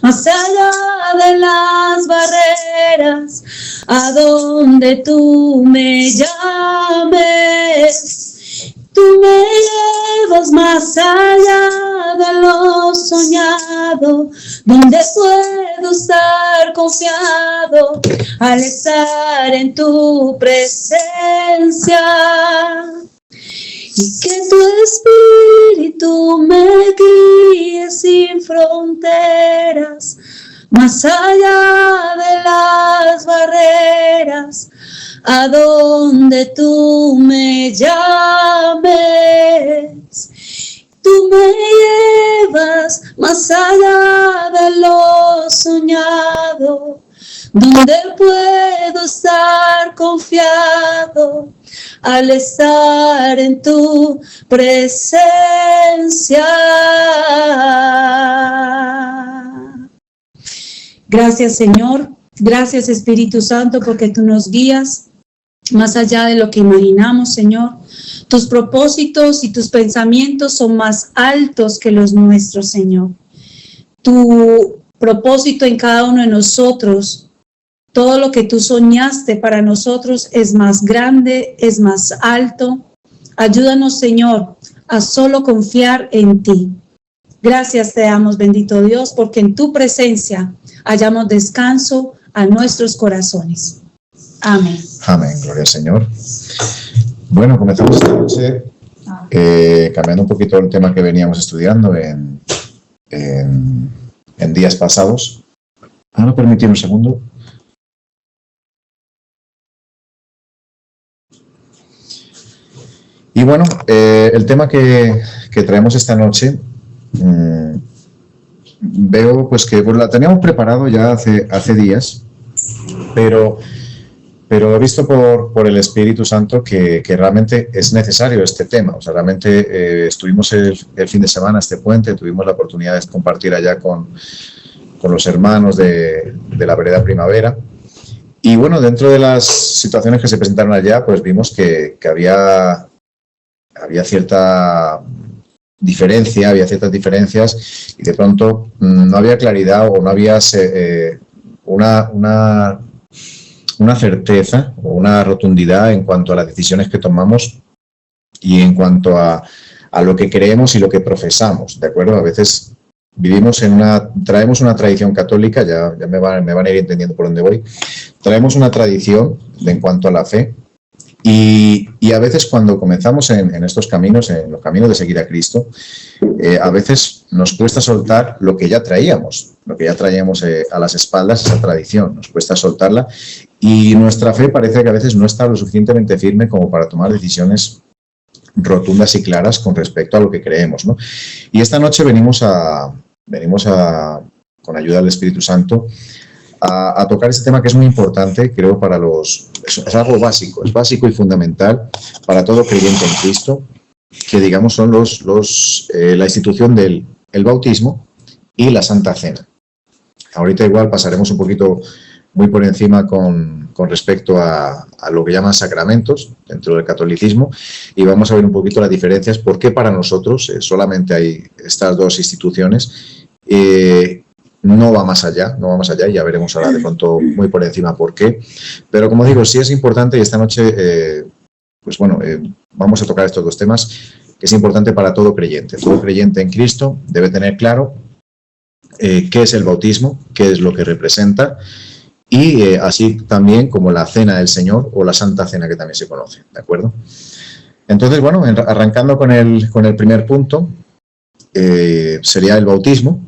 más allá de las barreras, a donde tú me llames. Tú me llevas más allá de lo soñado, donde puedo estar confiado al estar en tu presencia. Y que tu espíritu me guíe sin fronteras, más allá de las barreras, a donde tú me llames. Tú me llevas más allá de lo soñado, donde puedo estar confiado al estar en tu presencia. Gracias, Señor. Gracias, Espíritu Santo, porque tú nos guías más allá de lo que imaginamos, Señor. Tus propósitos y tus pensamientos son más altos que los nuestros, Señor. Tu propósito en cada uno de nosotros, todo lo que tú soñaste para nosotros es más grande, es más alto. Ayúdanos, Señor, a solo confiar en ti. Gracias te damos, bendito Dios, porque en tu presencia hallamos descanso a nuestros corazones. Amén. Amén, gloria al Señor. Bueno, comenzamos esta noche cambiando un poquito el tema que veníamos estudiando en días pasados. ¿Me permitir un segundo? Y bueno, el tema que traemos esta noche, veo pues que la teníamos preparado ya hace días, pero he visto por el Espíritu Santo que realmente es necesario este tema. O sea, realmente estuvimos el fin de semana, este puente, tuvimos la oportunidad de compartir allá con los hermanos de la Vereda Primavera. Y bueno, dentro de las situaciones que se presentaron allá, pues vimos que había cierta diferencia, había ciertas diferencias y de pronto no había claridad o no había una certeza o una rotundidad en cuanto a las decisiones que tomamos y en cuanto a lo que creemos y lo que profesamos, ¿de acuerdo? A veces traemos una tradición católica, ya me van a ir entendiendo por dónde voy, traemos una tradición en cuanto a la fe y a veces cuando comenzamos en estos caminos, en los caminos de seguir a Cristo, a veces nos cuesta soltar lo que ya traíamos a las espaldas, esa tradición, nos cuesta soltarla y nuestra fe parece que a veces no está lo suficientemente firme como para tomar decisiones rotundas y claras con respecto a lo que creemos, ¿no? Y esta noche venimos con ayuda del Espíritu Santo, a tocar este tema que es muy importante, creo, es algo básico, es básico y fundamental para todo creyente en Cristo, que digamos son la institución del bautismo y la Santa Cena. Ahorita igual pasaremos un poquito muy por encima con respecto a lo que llaman sacramentos dentro del catolicismo y vamos a ver un poquito las diferencias, por qué para nosotros solamente hay estas dos instituciones. No va más allá, y ya veremos ahora de pronto muy por encima por qué. Pero como digo, sí es importante y esta noche, vamos a tocar estos dos temas, que es importante para todo creyente. Todo creyente en Cristo debe tener claro qué es el bautismo, qué es lo que representa y así también como la Cena del Señor o la Santa Cena que también se conoce, ¿de acuerdo? Entonces, bueno, arrancando con el primer punto, sería el bautismo.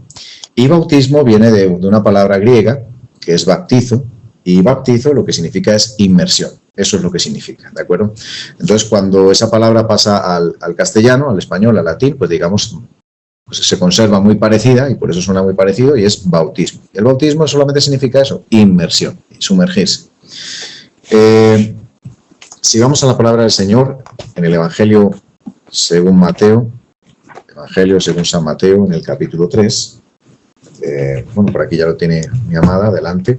Y bautismo viene de una palabra griega, que es baptizo, y baptizo lo que significa es inmersión. Eso es lo que significa, ¿de acuerdo? Entonces, cuando esa palabra pasa al castellano, al español, al latín, pues digamos, pues se conserva muy parecida, y por eso suena muy parecido, y es bautismo. El bautismo solamente significa eso, inmersión, sumergirse. Sigamos a la palabra del Señor, en el Evangelio según San Mateo, en el capítulo 3. Por aquí ya lo tiene mi amada, adelante.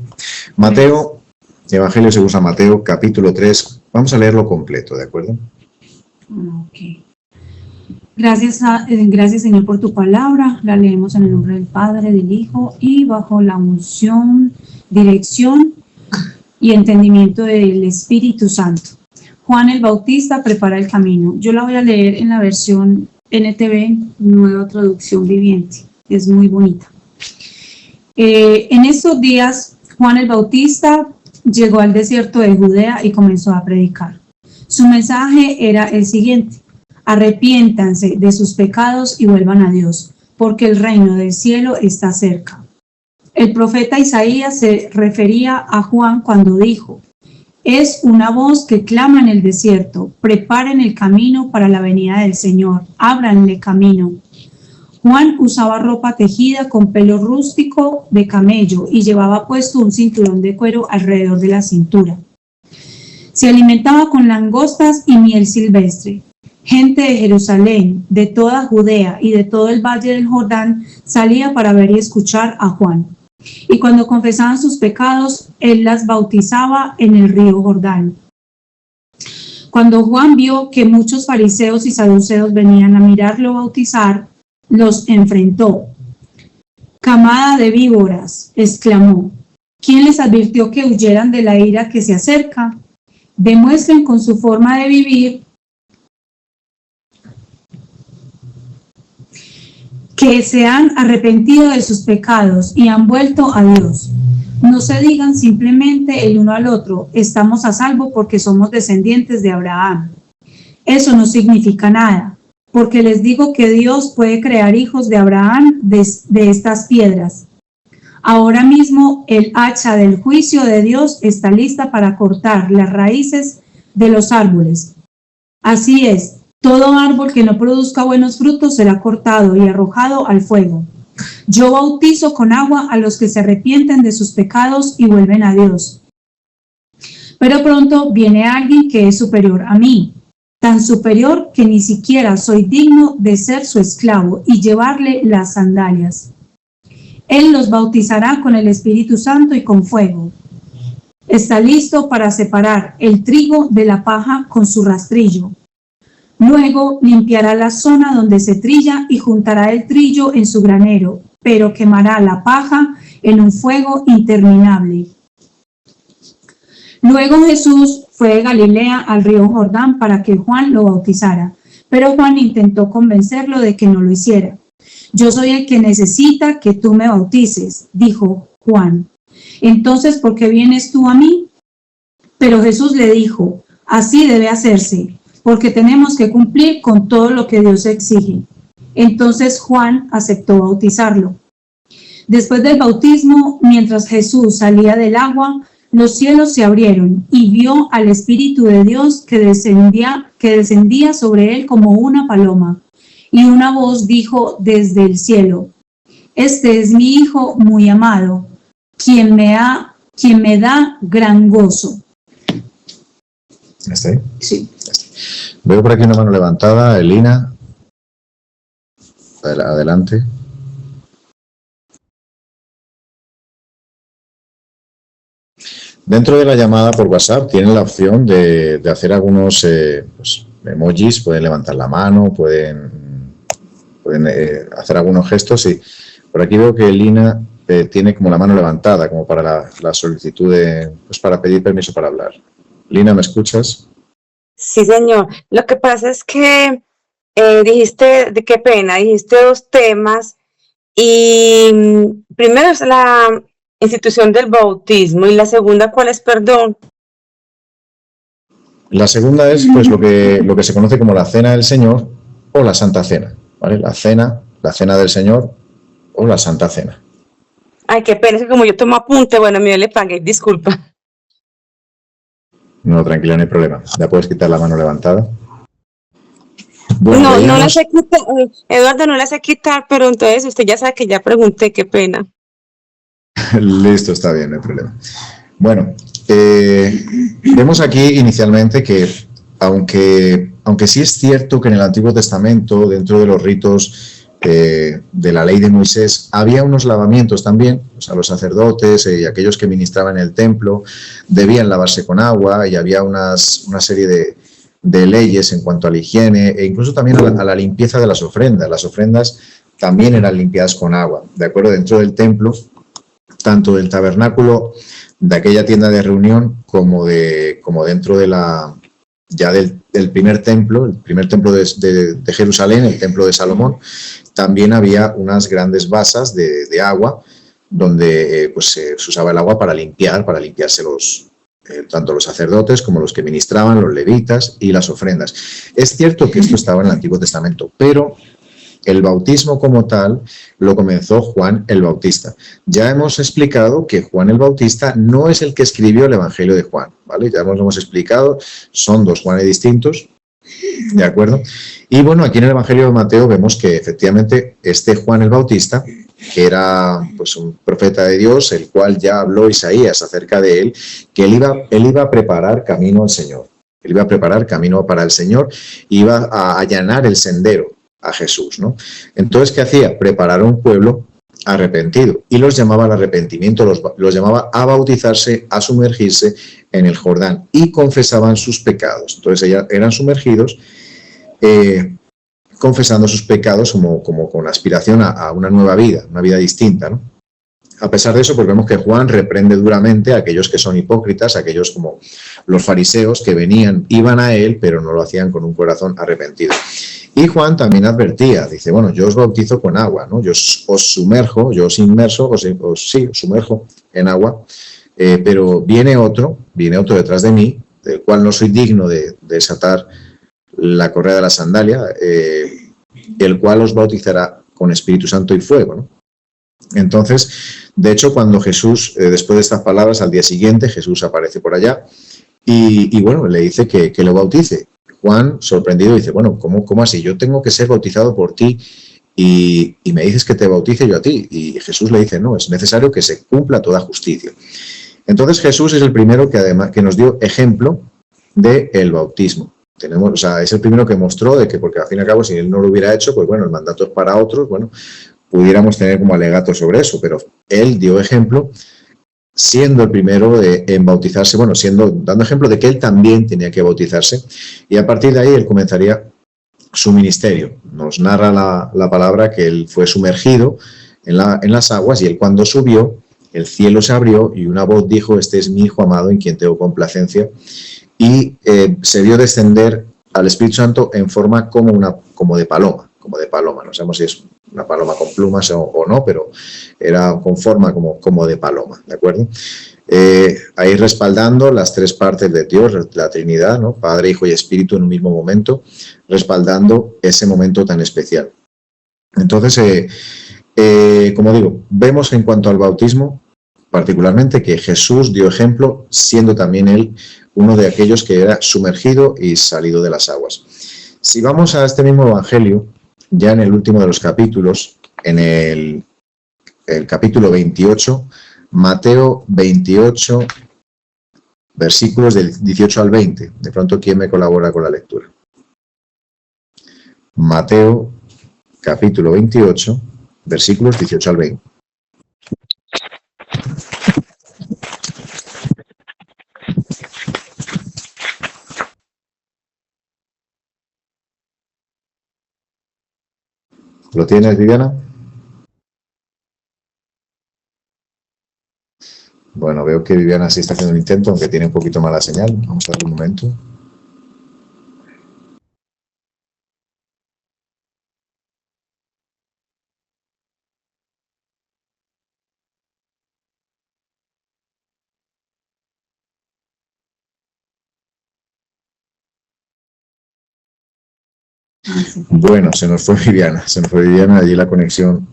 Evangelio según San Mateo, capítulo 3. Vamos a leerlo completo, ¿de acuerdo? Okay. Gracias, Señor, por tu palabra. La leemos en el nombre del Padre, del Hijo y bajo la unción, dirección y entendimiento del Espíritu Santo. Juan el Bautista prepara el camino. Yo la voy a leer en la versión NTV, Nueva Traducción Viviente. Es muy bonita. En estos días, Juan el Bautista llegó al desierto de Judea y comenzó a predicar. Su mensaje era el siguiente: arrepiéntanse de sus pecados y vuelvan a Dios, porque el reino del cielo está cerca. El profeta Isaías se refería a Juan cuando dijo: es una voz que clama en el desierto, preparen el camino para la venida del Señor, ábranle camino. Juan usaba ropa tejida con pelo rústico de camello y llevaba puesto un cinturón de cuero alrededor de la cintura. Se alimentaba con langostas y miel silvestre. Gente de Jerusalén, de toda Judea y de todo el valle del Jordán salía para ver y escuchar a Juan. Y cuando confesaban sus pecados, él las bautizaba en el río Jordán. Cuando Juan vio que muchos fariseos y saduceos venían a mirarlo bautizar, los enfrentó. «Camada de víboras», exclamó, «¿quién les advirtió que huyeran de la ira que se acerca? Demuestren con su forma de vivir que se han arrepentido de sus pecados y han vuelto a Dios. No se digan simplemente el uno al otro, estamos a salvo porque somos descendientes de Abraham. Eso no significa nada, porque les digo que Dios puede crear hijos de Abraham de estas piedras. Ahora mismo el hacha del juicio de Dios está lista para cortar las raíces de los árboles. Así es. Todo árbol que no produzca buenos frutos será cortado y arrojado al fuego. Yo bautizo con agua a los que se arrepienten de sus pecados y vuelven a Dios. Pero pronto viene alguien que es superior a mí, tan superior que ni siquiera soy digno de ser su esclavo y llevarle las sandalias. Él los bautizará con el Espíritu Santo y con fuego. Está listo para separar el trigo de la paja con su rastrillo. Luego limpiará la zona donde se trilla y juntará el trillo en su granero, pero quemará la paja en un fuego interminable. Luego Jesús fue de Galilea al río Jordán para que Juan lo bautizara, pero Juan intentó convencerlo de que no lo hiciera. Yo soy el que necesita que tú me bautices, dijo Juan. Entonces, ¿por qué vienes tú a mí? Pero Jesús le dijo, así debe hacerse, porque tenemos que cumplir con todo lo que Dios exige. Entonces Juan aceptó bautizarlo. Después del bautismo, mientras Jesús salía del agua, los cielos se abrieron y vio al Espíritu de Dios que descendía sobre él como una paloma. Y una voz dijo desde el cielo, este es mi Hijo muy amado, quien me da gran gozo. ¿Está ahí? Sí. Veo por aquí una mano levantada, Elina. Adelante. Dentro de la llamada por WhatsApp tienen la opción de hacer algunos emojis, pueden levantar la mano, pueden hacer algunos gestos y por aquí veo que Elina tiene como la mano levantada, como para la solicitud para pedir permiso para hablar. Lina, ¿me escuchas? Sí, señor. Lo que pasa es que dijiste, qué pena, dijiste dos temas y primero es la institución del bautismo y la segunda, ¿cuál es, perdón? La segunda es pues lo que se conoce como la Cena del Señor o la Santa Cena, ¿vale? La Cena del Señor o la Santa Cena. Ay, qué pena, es que como yo tomo apunte, bueno, a mí le pagué, disculpa. No, tranquila, no hay problema. Ya puedes quitar la mano levantada. Bueno, no las sé quitar, Eduardo, no las sé quitar, pero entonces usted ya sabe que ya pregunté, qué pena. Listo, está bien, no hay problema. Bueno, vemos aquí inicialmente que, aunque sí es cierto que en el Antiguo Testamento, dentro de los ritos de la ley de Moisés, había unos lavamientos también, o sea, los sacerdotes y aquellos que ministraban en el templo debían lavarse con agua y había una serie de leyes en cuanto a la higiene e incluso también a la limpieza de las ofrendas. Las ofrendas también eran limpiadas con agua, ¿de acuerdo? Dentro del templo, tanto del tabernáculo, de aquella tienda de reunión, como dentro de del primer templo de Jerusalén, el templo de Salomón, también había unas grandes basas de agua donde se usaba el agua para limpiarse tanto los sacerdotes como los que ministraban, los levitas y las ofrendas. Es cierto que esto estaba en el Antiguo Testamento, pero el bautismo como tal lo comenzó Juan el Bautista. Ya hemos explicado que Juan el Bautista no es el que escribió el Evangelio de Juan, ¿vale? Ya lo hemos explicado, son dos Juanes distintos, ¿de acuerdo? Y bueno, aquí en el Evangelio de Mateo vemos que efectivamente este Juan el Bautista, que era pues un profeta de Dios, el cual ya habló Isaías acerca de él, que él iba a preparar camino al Señor. Él iba a preparar camino para el Señor, iba a allanar el sendero a Jesús, ¿no? Entonces, ¿qué hacía? Preparar un pueblo arrepentido y los llamaba al arrepentimiento, los llamaba a bautizarse, a sumergirse en el Jordán y confesaban sus pecados. Entonces, eran sumergidos confesando sus pecados como con aspiración a una nueva vida, una vida distinta, ¿no? A pesar de eso, pues vemos que Juan reprende duramente a aquellos que son hipócritas, aquellos como los fariseos que iban a él, pero no lo hacían con un corazón arrepentido. Y Juan también advertía, dice, bueno, yo os bautizo con agua, ¿no? Yo os sumerjo, yo os inmerso, os sumerjo en agua, pero viene otro detrás de mí, del cual no soy digno de desatar la correa de la sandalia, el cual os bautizará con Espíritu Santo y fuego, ¿no? Entonces, de hecho, cuando Jesús, después de estas palabras, al día siguiente, Jesús aparece por allá y bueno, le dice que lo bautice. Juan, sorprendido, dice, bueno, ¿cómo así? Yo tengo que ser bautizado por ti y me dices que te bautice yo a ti. Y Jesús le dice, no, es necesario que se cumpla toda justicia. Entonces Jesús es el primero que nos dio ejemplo del bautismo. Es el primero que mostró de que, porque al fin y al cabo, si él no lo hubiera hecho, pues bueno, el mandato es para otros, bueno, pudiéramos tener como alegato sobre eso, pero él dio ejemplo siendo el primero en bautizarse, bueno, dando ejemplo de que él también tenía que bautizarse, y a partir de ahí él comenzaría su ministerio. Nos narra la palabra que él fue sumergido en las aguas, y él cuando subió, el cielo se abrió y una voz dijo, este es mi Hijo amado en quien tengo complacencia, y se vio descender al Espíritu Santo en forma como de paloma, no sabemos si es una paloma con plumas o no, pero era con forma como de paloma, ¿de acuerdo? Ahí respaldando las tres partes de Dios, la Trinidad, ¿no? Padre, Hijo y Espíritu en un mismo momento, respaldando ese momento tan especial. Entonces, como digo, vemos en cuanto al bautismo, particularmente que Jesús dio ejemplo, siendo también él uno de aquellos que era sumergido y salido de las aguas. Si vamos a este mismo evangelio, ya en el último de los capítulos, en el capítulo 28, Mateo 28, versículos del 18 al 20. De pronto, ¿quién me colabora con la lectura? Mateo, capítulo 28, versículos 18 al 20. ¿Lo tienes, Viviana? Bueno, veo que Viviana sí está haciendo un intento, aunque tiene un poquito mala señal. Vamos a darle un momento. Bueno, se nos fue Viviana, allí la conexión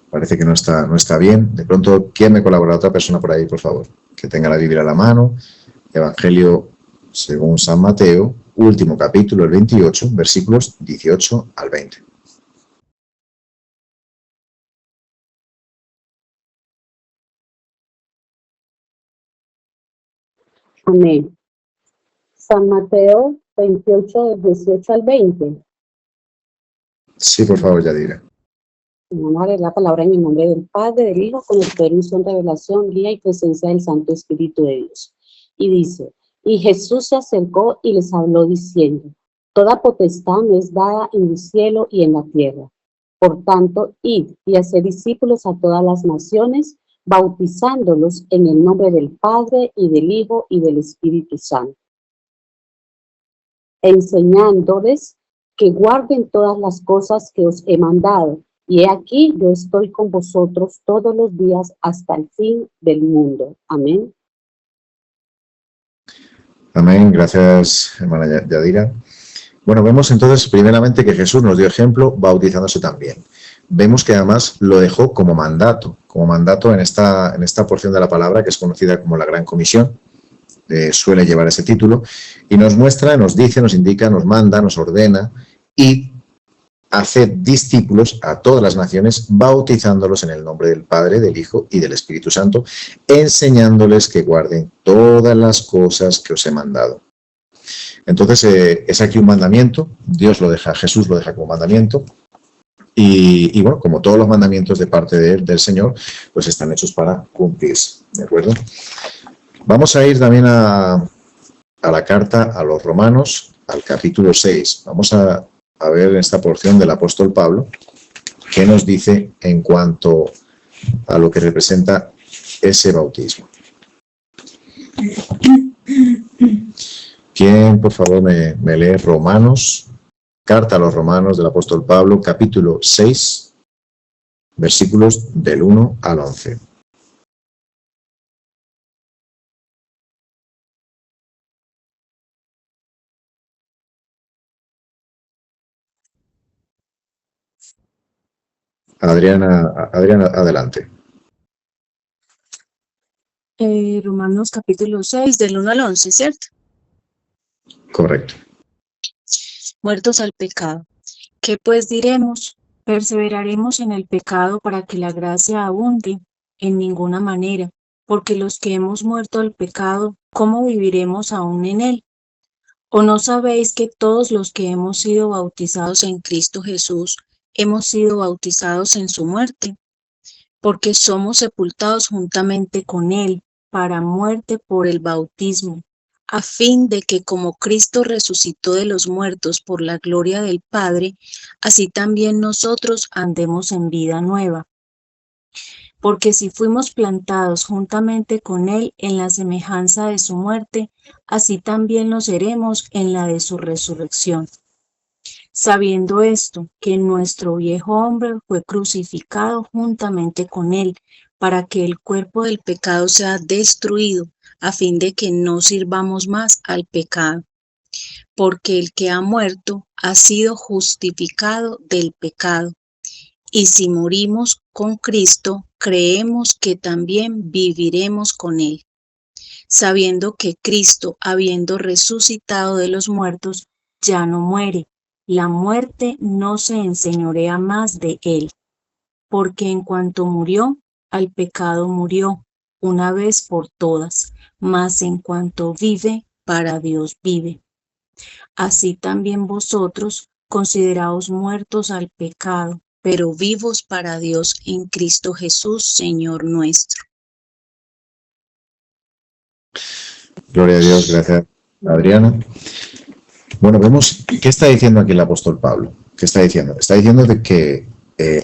parece que no está bien. De pronto, ¿quién me colabora? Otra persona por ahí, por favor, que tenga la Biblia a la mano. Evangelio según San Mateo, último capítulo, el 28, versículos 18 al 20. Amén. San Mateo 28, del 18 al 20. Sí, por favor, Yadira. Vamos a leer la palabra en el nombre del Padre, del Hijo, con el poder, unción, revelación, guía y presencia del Santo Espíritu de Dios. Y dice, Y Jesús se acercó y les habló diciendo: Toda potestad me es dada en el cielo y en la tierra. Por tanto, id y haced discípulos a todas las naciones, bautizándolos en el nombre del Padre y del Hijo y del Espíritu Santo, enseñándoles que guarden todas las cosas que os he mandado. Y he aquí, yo estoy con vosotros todos los días hasta el fin del mundo. Amén. Amén. Gracias, hermana Yadira. Bueno, vemos entonces primeramente que Jesús nos dio ejemplo bautizándose también. Vemos que además lo dejó como mandato en esta porción de la palabra que es conocida como la Gran Comisión. Suele llevar ese título, y nos muestra, nos dice, nos indica, nos manda, nos ordena y hace discípulos a todas las naciones, bautizándolos en el nombre del Padre, del Hijo y del Espíritu Santo, enseñándoles que guarden todas las cosas que os he mandado. Entonces es aquí un mandamiento, Jesús lo deja como mandamiento, y bueno, como todos los mandamientos de parte del Señor, pues están hechos para cumplirse, ¿de acuerdo? Vamos a ir también a la carta a los Romanos, al capítulo 6. Vamos a ver en esta porción del apóstol Pablo qué nos dice en cuanto a lo que representa ese bautismo. ¿Quién, por favor, me lee Romanos, carta a los Romanos del apóstol Pablo, capítulo 6, versículos del 1 al 11? Adriana, adelante. Romanos capítulo 6, del 1 al 11, ¿cierto? Correcto. Muertos al pecado. ¿Qué pues diremos? ¿Perseveraremos en el pecado para que la gracia abunde? En ninguna manera, porque los que hemos muerto al pecado, ¿cómo viviremos aún en él? ¿O no sabéis que todos los que hemos sido bautizados en Cristo Jesús, hemos sido bautizados en su muerte? Porque somos sepultados juntamente con él para muerte por el bautismo, a fin de que como Cristo resucitó de los muertos por la gloria del Padre, así también nosotros andemos en vida nueva. Porque si fuimos plantados juntamente con él en la semejanza de su muerte, así también lo seremos en la de su resurrección. Sabiendo esto, que nuestro viejo hombre fue crucificado juntamente con él, para que el cuerpo del pecado sea destruido, a fin de que no sirvamos más al pecado. Porque el que ha muerto ha sido justificado del pecado. Y si morimos con Cristo, creemos que también viviremos con él. Sabiendo que Cristo, habiendo resucitado de los muertos, ya no muere. La muerte no se enseñorea más de él, porque en cuanto murió, al pecado murió, una vez por todas, mas en cuanto vive, para Dios vive. Así también vosotros, consideraos muertos al pecado, pero vivos para Dios en Cristo Jesús, Señor nuestro. Gloria a Dios, gracias, Adriana. Bueno, vemos, ¿qué está diciendo aquí el apóstol Pablo? ¿Qué está diciendo? Está diciendo de que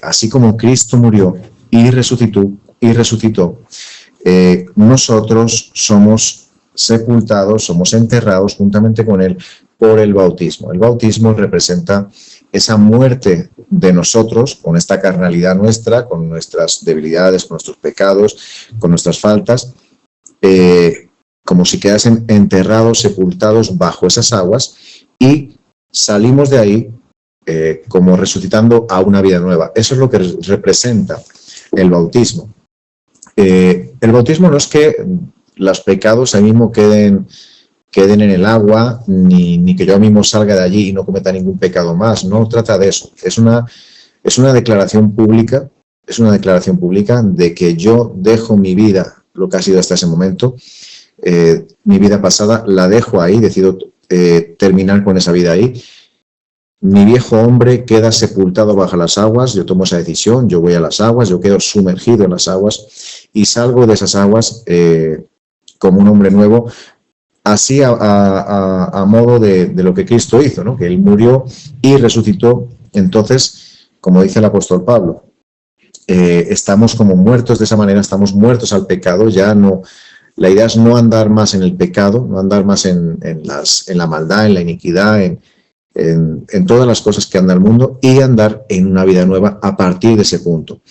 así como Cristo murió y resucitó, nosotros somos sepultados, somos enterrados juntamente con él por el bautismo. El bautismo representa esa muerte de nosotros, con esta carnalidad nuestra, con nuestras debilidades, con nuestros pecados, con nuestras faltas, como si quedasen enterrados, sepultados bajo esas aguas, y salimos de ahí como resucitando a una vida nueva. Eso es lo que representa el bautismo. El bautismo no es que los pecados ahí mismo queden en el agua, ni que yo mismo salga de allí y no cometa ningún pecado más. No trata de eso. Es una declaración pública, de que yo dejo mi vida, lo que ha sido hasta ese momento, mi vida pasada, la dejo ahí, decido terminar con esa vida ahí. Mi viejo hombre queda sepultado bajo las aguas, yo tomo esa decisión, yo voy a las aguas, yo quedo sumergido en las aguas y salgo de esas aguas como un hombre nuevo, así a modo de lo que Cristo hizo, ¿no? Que Él murió y resucitó. Entonces, como dice el apóstol Pablo, estamos como muertos de esa manera, estamos muertos al pecado, ya no. La idea es no andar más en el pecado, no andar más en la maldad, en la iniquidad, en todas las cosas que anda el mundo, y andar en una vida nueva a partir de ese punto.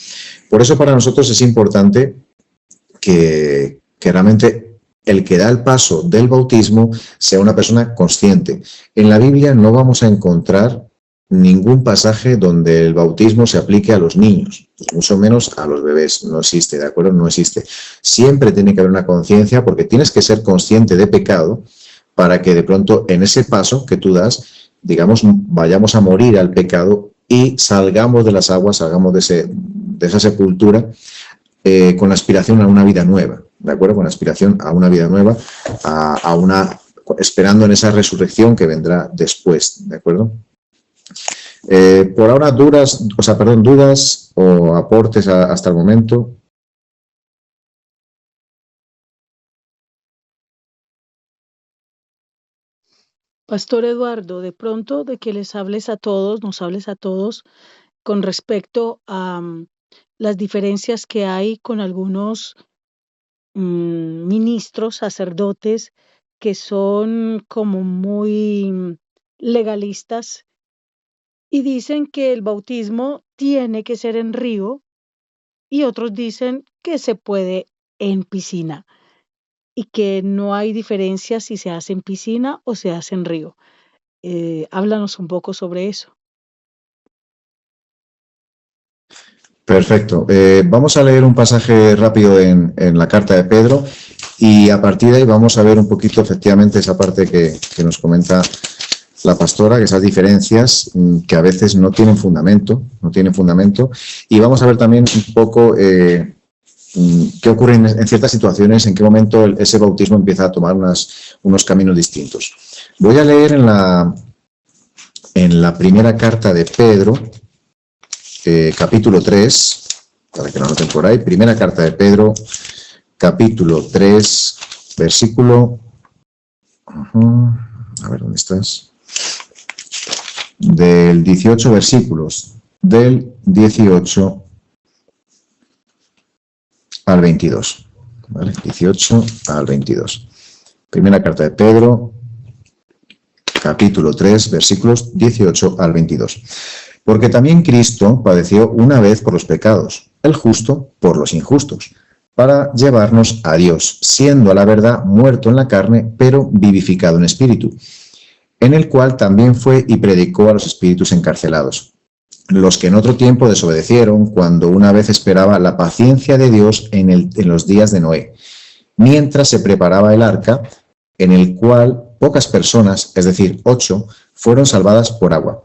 Por eso para nosotros es importante que realmente el que da el paso del bautismo sea una persona consciente. En la Biblia no vamos a encontrar ningún pasaje donde el bautismo se aplique a los niños, mucho menos a los bebés. No existe, ¿de acuerdo? No existe. Siempre tiene que haber una conciencia, porque tienes que ser consciente de pecado para que de pronto en ese paso que tú das, digamos, vayamos a morir al pecado y salgamos de las aguas, salgamos de esa sepultura con aspiración a una vida nueva, ¿de acuerdo? Con aspiración a una vida nueva, esperando en esa resurrección que vendrá después, ¿de acuerdo? Por ahora dudas o aportes hasta el momento. Pastor Eduardo, de pronto de que nos hables a todos con respecto a las diferencias que hay con algunos ministros, sacerdotes, que son como muy legalistas y dicen que el bautismo tiene que ser en río, y otros dicen que se puede en piscina y que no hay diferencia si se hace en piscina o se hace en río. Háblanos un poco sobre eso. Perfecto. Vamos a leer un pasaje rápido en la carta de Pedro, y a partir de ahí vamos a ver un poquito efectivamente esa parte que nos comenta la pastora, que esas diferencias que a veces no tienen fundamento, y vamos a ver también un poco qué ocurre en ciertas situaciones, en qué momento ese bautismo empieza a tomar unos caminos distintos. Voy a leer en la primera carta de Pedro, capítulo 3, para que lo anoten por ahí, primera carta de Pedro, capítulo 3, versículo, a ver, ¿dónde estás? Del 18 versículos, del 18 al 22, ¿vale? 18 al 22. Primera carta de Pedro, capítulo 3, versículos 18 al 22. Porque también Cristo padeció una vez por los pecados, el justo por los injustos, para llevarnos a Dios, siendo a la verdad muerto en la carne, pero vivificado en espíritu, en el cual también fue y predicó a los espíritus encarcelados, los que en otro tiempo desobedecieron, cuando una vez esperaba la paciencia de Dios en los días de Noé, mientras se preparaba el arca, en el cual pocas personas, es decir, 8, fueron salvadas por agua.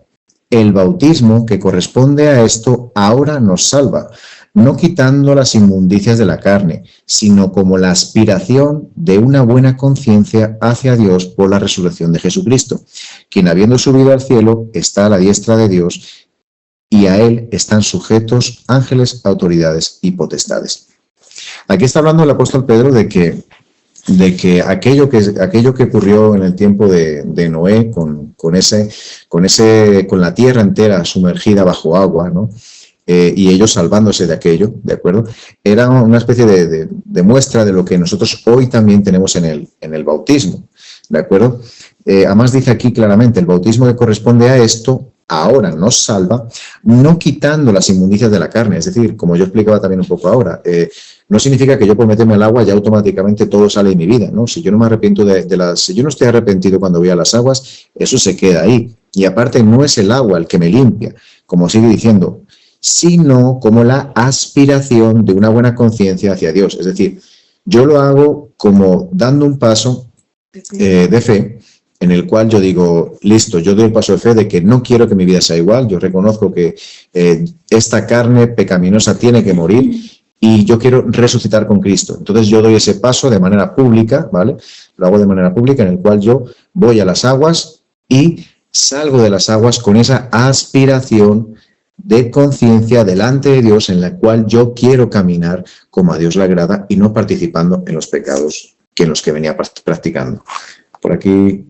El bautismo que corresponde a esto ahora nos salva, no quitando las inmundicias de la carne, sino como la aspiración de una buena conciencia hacia Dios por la resurrección de Jesucristo, quien habiendo subido al cielo está a la diestra de Dios, y a él están sujetos ángeles, autoridades y potestades. Aquí está hablando el apóstol Pedro de que aquello que ocurrió en el tiempo de Noé, con la tierra entera sumergida bajo agua, ¿no? Y ellos salvándose de aquello, ¿de acuerdo? Era una especie de muestra de lo que nosotros hoy también tenemos en el bautismo, ¿de acuerdo? Además dice aquí claramente, el bautismo que corresponde a esto ahora nos salva, no quitando las inmundicias de la carne. Es decir, como yo explicaba también un poco ahora, no significa que yo por meterme al agua ya automáticamente todo sale de mi vida, ¿no? Si yo no me arrepiento si yo no estoy arrepentido cuando voy a las aguas, eso se queda ahí. Y aparte no es el agua el que me limpia, como sigue diciendo, sino como la aspiración de una buena conciencia hacia Dios. Es decir, yo lo hago como dando un paso de fe, en el cual yo digo, listo, yo doy el paso de fe de que no quiero que mi vida sea igual, yo reconozco que esta carne pecaminosa tiene que morir y yo quiero resucitar con Cristo. Entonces yo doy ese paso de manera pública, ¿vale? Lo hago de manera pública, en el cual yo voy a las aguas y salgo de las aguas con esa aspiración de conciencia delante de Dios, en la cual yo quiero caminar como a Dios le agrada y no participando en los pecados que en los que venía practicando. Por aquí...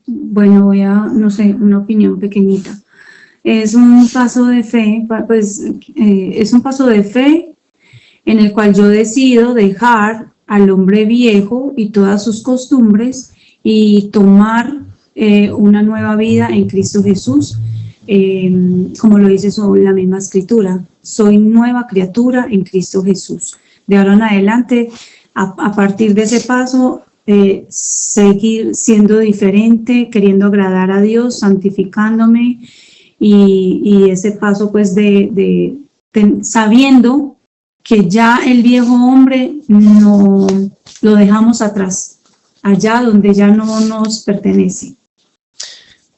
Bueno, voy a, no sé, una opinión pequeñita. Es un paso de fe, pues es un paso de fe en el cual yo decido dejar al hombre viejo y todas sus costumbres y tomar una nueva vida en Cristo Jesús, como lo dice la misma escritura, soy nueva criatura en Cristo Jesús. De ahora en adelante, a partir de ese paso, seguir siendo diferente, queriendo agradar a Dios, santificándome y ese paso pues sabiendo que ya el viejo hombre no lo dejamos atrás, allá donde ya no nos pertenece.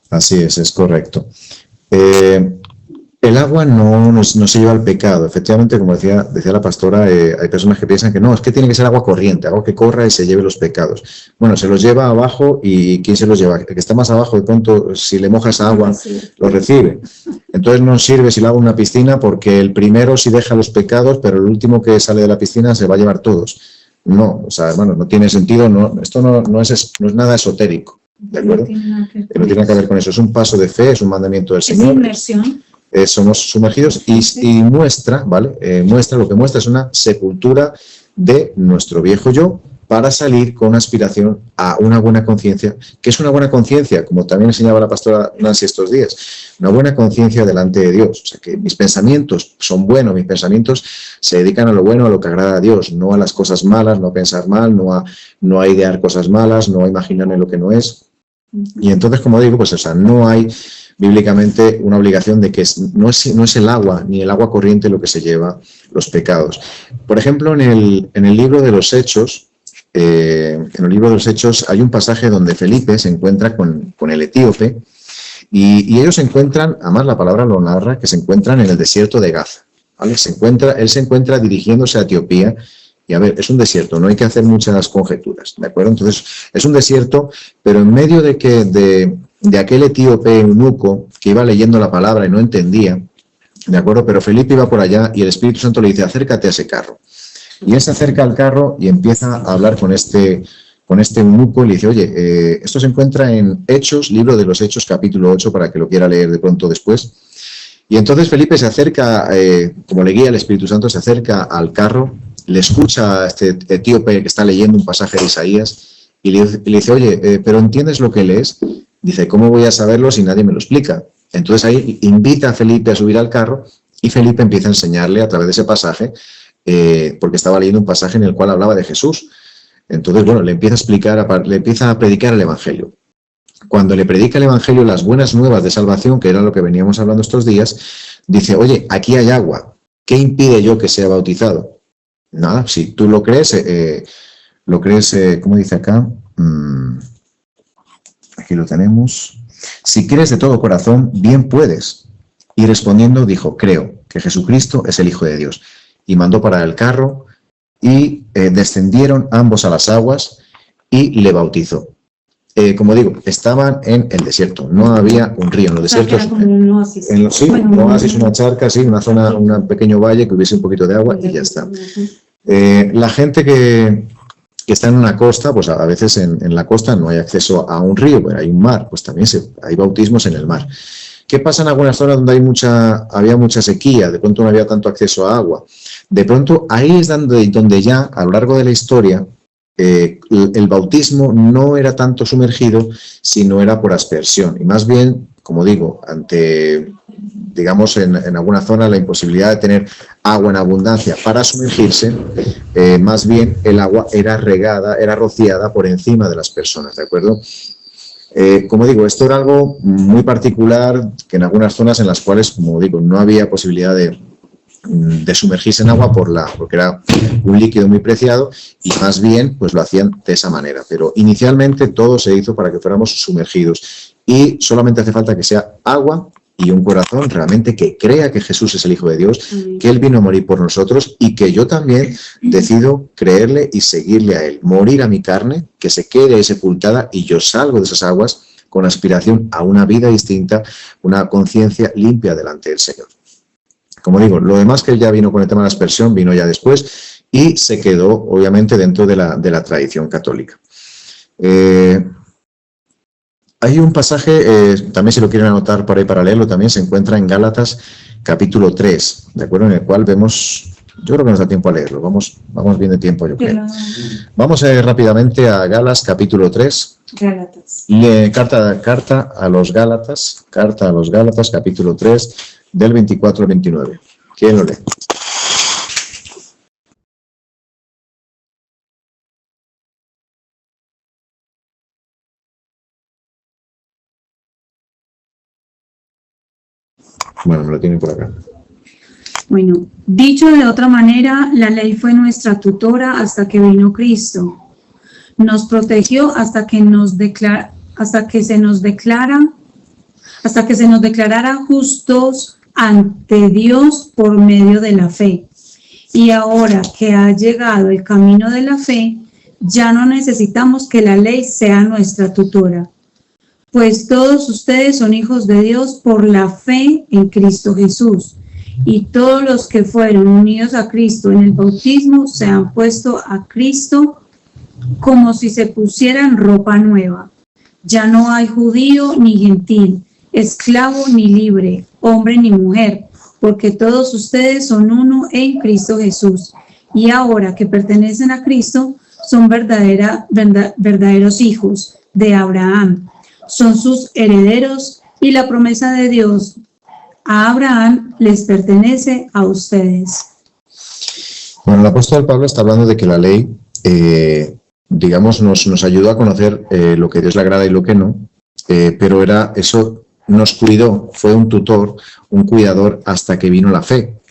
Así es correcto. El agua no se lleva al pecado. Efectivamente, como decía la pastora, hay personas que piensan que no, es que tiene que ser agua corriente, agua que corra y se lleve los pecados. Bueno, se los lleva abajo y ¿quién se los lleva? El que está más abajo, de pronto, si le moja esa agua, lo recibe. Entonces no sirve si le hago una piscina porque el primero sí deja los pecados, pero el último que sale de la piscina se va a llevar todos. No, o sea, hermano, no tiene sentido, esto no es nada esotérico, ¿de acuerdo? No tiene que ver con eso, es un paso de fe, es un mandamiento del Señor. Es inmersión. Somos sumergidos y muestra, ¿vale? Lo que muestra es una sepultura de nuestro viejo yo para salir con aspiración a una buena conciencia. ¿Qué es una buena conciencia? Como también enseñaba la pastora Nancy estos días, una buena conciencia delante de Dios. O sea, que mis pensamientos son buenos, mis pensamientos se dedican a lo bueno, a lo que agrada a Dios, no a las cosas malas, no a pensar mal, no a idear cosas malas, no a imaginarme lo que no es. Y entonces, como digo, pues o sea, no hay bíblicamente una obligación de que no es el agua ni el agua corriente lo que se lleva los pecados. Por ejemplo, en el libro de los Hechos, hay un pasaje donde Felipe se encuentra con el etíope y ellos se encuentran, además la palabra lo narra, que se encuentran en el desierto de Gaza, ¿vale? Él se encuentra dirigiéndose a Etiopía y a ver, es un desierto, no hay que hacer muchas conjeturas, ¿de acuerdo? Entonces, es un desierto, pero en medio de aquel etíope eunuco que iba leyendo la palabra y no entendía, ¿de acuerdo? Pero Felipe iba por allá y el Espíritu Santo le dice, acércate a ese carro. Y él se acerca al carro y empieza a hablar con este eunuco y le dice, oye, esto se encuentra en Hechos, libro de los Hechos, capítulo 8, para que lo quiera leer de pronto después. Y entonces Felipe se acerca, como le guía el Espíritu Santo, se acerca al carro, le escucha a este etíope que está leyendo un pasaje de Isaías y le dice, oye, ¿pero entiendes lo que lees? Dice, ¿cómo voy a saberlo si nadie me lo explica? Entonces ahí invita a Felipe a subir al carro y Felipe empieza a enseñarle a través de ese pasaje, porque estaba leyendo un pasaje en el cual hablaba de Jesús. Entonces, bueno, le empieza a predicar el Evangelio. Cuando le predica el Evangelio, las buenas nuevas de salvación, que era lo que veníamos hablando estos días, dice, oye, aquí hay agua, ¿qué impide yo que sea bautizado? Nada, si tú lo crees, ¿cómo dice acá? Aquí lo tenemos. Si crees de todo corazón, bien puedes. Y respondiendo dijo, creo que Jesucristo es el Hijo de Dios. Y mandó parar el carro y descendieron ambos a las aguas y le bautizó. Como digo, estaban en el desierto, no había un río en los desiertos. Era como un oasis. Un oasis, una charca, sí, una zona, un pequeño valle que hubiese un poquito de agua y ya está. La gente que está en una costa, pues a veces en la costa no hay acceso a un río, pero hay un mar, pues también hay bautismos en el mar. ¿Qué pasa en algunas zonas donde había mucha sequía, de pronto no había tanto acceso a agua? De pronto ahí es donde ya, a lo largo de la historia, el bautismo no era tanto sumergido, sino era por aspersión. Y más bien, como digo, ante, digamos, en alguna zona la imposibilidad de tener agua en abundancia para sumergirse, más bien el agua era regada, era rociada por encima de las personas, ¿de acuerdo? Como digo, esto era algo muy particular, que en algunas zonas en las cuales, como digo, no había posibilidad de sumergirse en agua porque era un líquido muy preciado y más bien pues lo hacían de esa manera. Pero inicialmente todo se hizo para que fuéramos sumergidos y solamente hace falta que sea agua y un corazón realmente que crea que Jesús es el Hijo de Dios, que Él vino a morir por nosotros y que yo también decido creerle y seguirle a Él, morir a mi carne, que se quede ahí sepultada y yo salgo de esas aguas con aspiración a una vida distinta, una conciencia limpia delante del Señor. Como digo, lo demás que ya vino con el tema de la aspersión, vino ya después y se quedó obviamente dentro de la tradición católica. Hay un pasaje, también si lo quieren anotar por ahí para leerlo, también se encuentra en Gálatas capítulo 3, ¿de acuerdo? En el cual vemos, yo creo que nos da tiempo a leerlo, vamos bien de tiempo, yo creo. Vamos rápidamente a Gálatas capítulo 3. Gálatas. Carta a los Gálatas capítulo 3, del 24 al 29. ¿Quién lo lee? Bueno, me lo tienen por acá. Bueno, dicho de otra manera, la ley fue nuestra tutora hasta que vino Cristo. Nos protegió hasta que se nos declarara justos ante Dios por medio de la fe. Y ahora que ha llegado el camino de la fe, ya no necesitamos que la ley sea nuestra tutora, pues todos ustedes son hijos de Dios por la fe en Cristo Jesús. Y todos los que fueron unidos a Cristo en el bautismo se han puesto a Cristo como si se pusieran ropa nueva. Ya no hay judío ni gentil, esclavo ni libre, hombre ni mujer, porque todos ustedes son uno en Cristo Jesús. Y ahora que pertenecen a Cristo, son verdaderos hijos de Abraham. Son sus herederos y la promesa de Dios a Abraham les pertenece a ustedes. Bueno, el apóstol Pablo está hablando de que la ley, digamos, nos ayudó a conocer lo que a Dios le agrada y lo que no, pero eso nos cuidó, fue un tutor, un cuidador hasta que vino la fe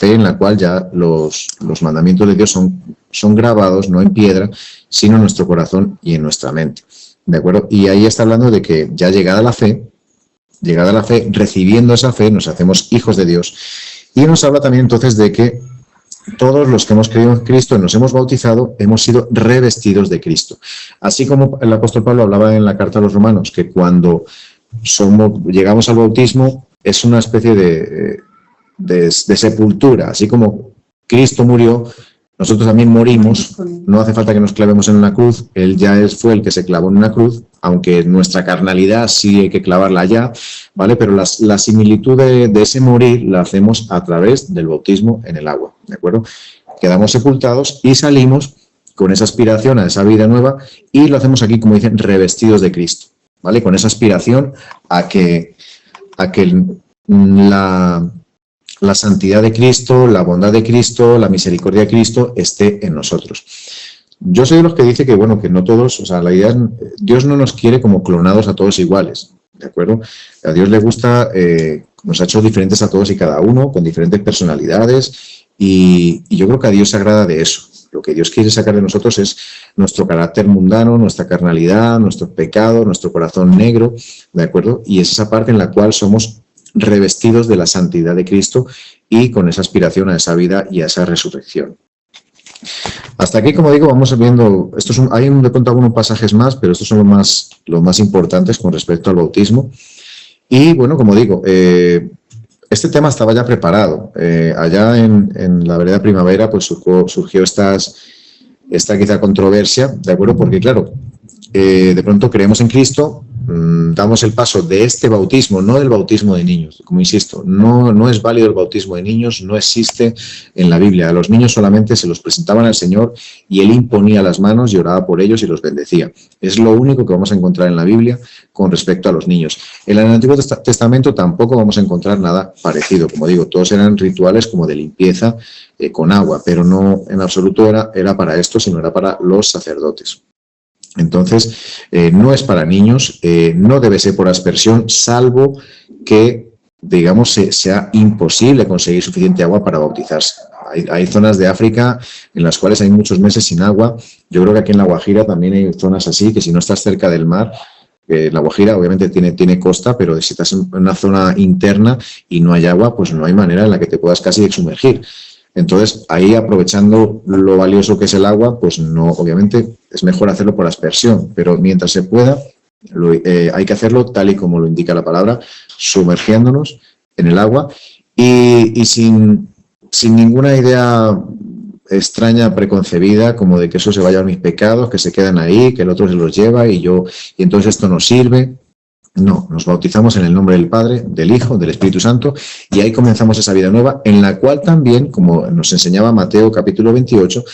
en la cual ya los mandamientos de Dios son grabados, no en piedra, sino en nuestro corazón y en nuestra mente. ¿De acuerdo? Y ahí está hablando de que ya llegada la fe, recibiendo esa fe, nos hacemos hijos de Dios. Y nos habla también entonces de que todos los que hemos creído en Cristo y nos hemos bautizado, hemos sido revestidos de Cristo. Así como el apóstol Pablo hablaba en la carta a los Romanos, que cuando llegamos al bautismo es una especie de sepultura, así como Cristo murió, nosotros también morimos, no hace falta que nos clavemos en una cruz, Él ya fue el que se clavó en una cruz, aunque nuestra carnalidad sí hay que clavarla allá, ¿vale? Pero la similitud de ese morir la hacemos a través del bautismo en el agua, ¿de acuerdo? Quedamos sepultados y salimos con esa aspiración a esa vida nueva y lo hacemos aquí, como dicen, revestidos de Cristo, ¿vale? Con esa aspiración a que la santidad de Cristo, la bondad de Cristo, la misericordia de Cristo esté en nosotros. Yo soy de los que dice que, bueno, que no todos, o sea, la idea es, Dios no nos quiere como clonados a todos iguales, ¿de acuerdo? A Dios le gusta, nos ha hecho diferentes a todos y cada uno, con diferentes personalidades, y yo creo que a Dios se agrada de eso. Lo que Dios quiere sacar de nosotros es nuestro carácter mundano, nuestra carnalidad, nuestro pecado, nuestro corazón negro, ¿de acuerdo? Y es esa parte en la cual somos revestidos de la santidad de Cristo y con esa aspiración a esa vida y a esa resurrección. Hasta aquí, como digo, vamos viendo, hay de pronto algunos pasajes más, pero estos son los más importantes con respecto al bautismo. Y bueno, como digo, este tema estaba ya preparado. Allá en la vereda Primavera pues surgió esta quizá controversia, ¿de acuerdo? Porque claro, de pronto creemos en Cristo, damos el paso de este bautismo, no del bautismo de niños, como insisto, no es válido el bautismo de niños, no existe en la Biblia. A los niños solamente se los presentaban al Señor y Él imponía las manos y oraba por ellos y los bendecía. Es lo único que vamos a encontrar en la Biblia con respecto a los niños. En el Antiguo Testamento tampoco vamos a encontrar nada parecido. Como digo, todos eran rituales como de limpieza con agua, pero no en absoluto era para esto, sino era para los sacerdotes. Entonces, no es para niños, no debe ser por aspersión, salvo que, digamos, sea imposible conseguir suficiente agua para bautizarse. Hay zonas de África en las cuales hay muchos meses sin agua. Yo creo que aquí en La Guajira también hay zonas así, que si no estás cerca del mar, La Guajira obviamente tiene costa, pero si estás en una zona interna y no hay agua, pues no hay manera en la que te puedas casi sumergir. Entonces, ahí aprovechando lo valioso que es el agua, pues no, obviamente es mejor hacerlo por aspersión, pero mientras se pueda, hay que hacerlo tal y como lo indica la palabra, sumergiéndonos en el agua y sin ninguna idea extraña preconcebida, como de que eso se va a llevar mis pecados, que se quedan ahí, que el otro se los lleva y entonces esto no sirve. No, nos bautizamos en el nombre del Padre, del Hijo, del Espíritu Santo, y ahí comenzamos esa vida nueva, en la cual también, como nos enseñaba Mateo capítulo 28,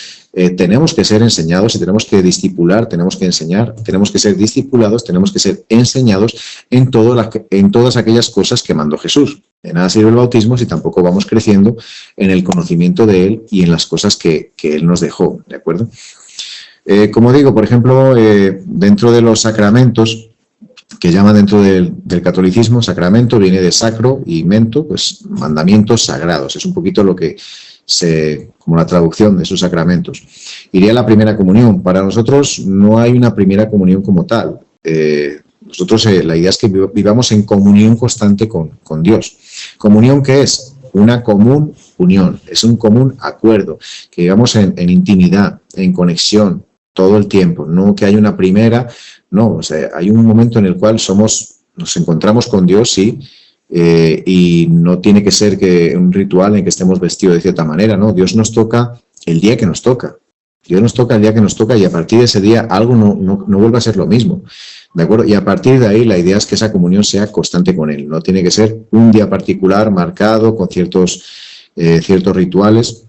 tenemos que ser enseñados y tenemos que discipular, tenemos que enseñar, tenemos que ser discipulados, tenemos que ser enseñados en todas aquellas cosas que mandó Jesús. De nada sirve el bautismo si tampoco vamos creciendo en el conocimiento de Él y en las cosas que Él nos dejó, ¿de acuerdo? Como digo, por ejemplo, dentro de los sacramentos, que llama dentro del catolicismo, sacramento viene de sacro y mento, pues mandamientos sagrados. Es un poquito lo que como la traducción de esos sacramentos. Iría a la primera comunión. Para nosotros no hay una primera comunión como tal. Nosotros la idea es que vivamos en comunión constante con Dios. ¿Comunión qué es? Una común unión, es un común acuerdo, que vivamos en intimidad, en conexión todo el tiempo, no que haya una primera. No, o sea, hay un momento en el cual nos encontramos con Dios, sí, y no tiene que ser que un ritual en que estemos vestidos de cierta manera, ¿no? Dios nos toca el día que nos toca. Dios nos toca el día que nos toca y a partir de ese día algo no vuelve a ser lo mismo, ¿de acuerdo? Y a partir de ahí la idea es que esa comunión sea constante con Él. No tiene que ser un día particular marcado con ciertos rituales.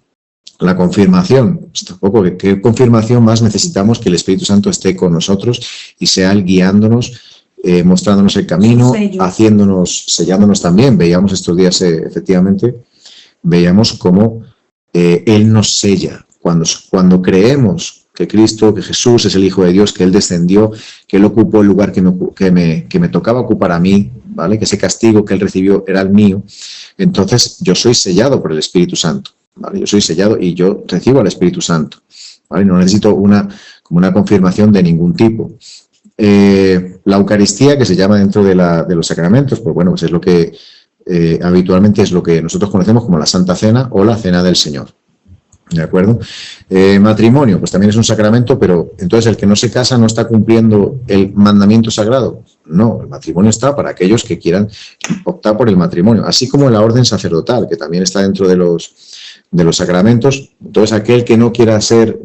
La confirmación, pues tampoco, ¿qué confirmación más necesitamos? Que el Espíritu Santo esté con nosotros y sea Él guiándonos, mostrándonos el camino, sellándonos también. Veíamos estos días, efectivamente, veíamos cómo Él nos sella. Cuando creemos que Cristo, que Jesús es el Hijo de Dios, que Él descendió, que Él ocupó el lugar que me tocaba ocupar a mí, ¿vale? Que ese castigo que Él recibió era el mío, entonces yo soy sellado por el Espíritu Santo. ¿Vale? Yo soy sellado y yo recibo al Espíritu Santo, ¿vale? No necesito una confirmación de ningún tipo. La Eucaristía, que se llama dentro de los sacramentos, pues bueno, pues es lo que habitualmente es lo que nosotros conocemos como la Santa Cena o la Cena del Señor. ¿De acuerdo? Matrimonio, pues también es un sacramento, pero entonces el que no se casa no está cumpliendo el mandamiento sagrado. No, el matrimonio está para aquellos que quieran optar por el matrimonio, así como la orden sacerdotal, que también está dentro de los sacramentos. Entonces aquel que no quiera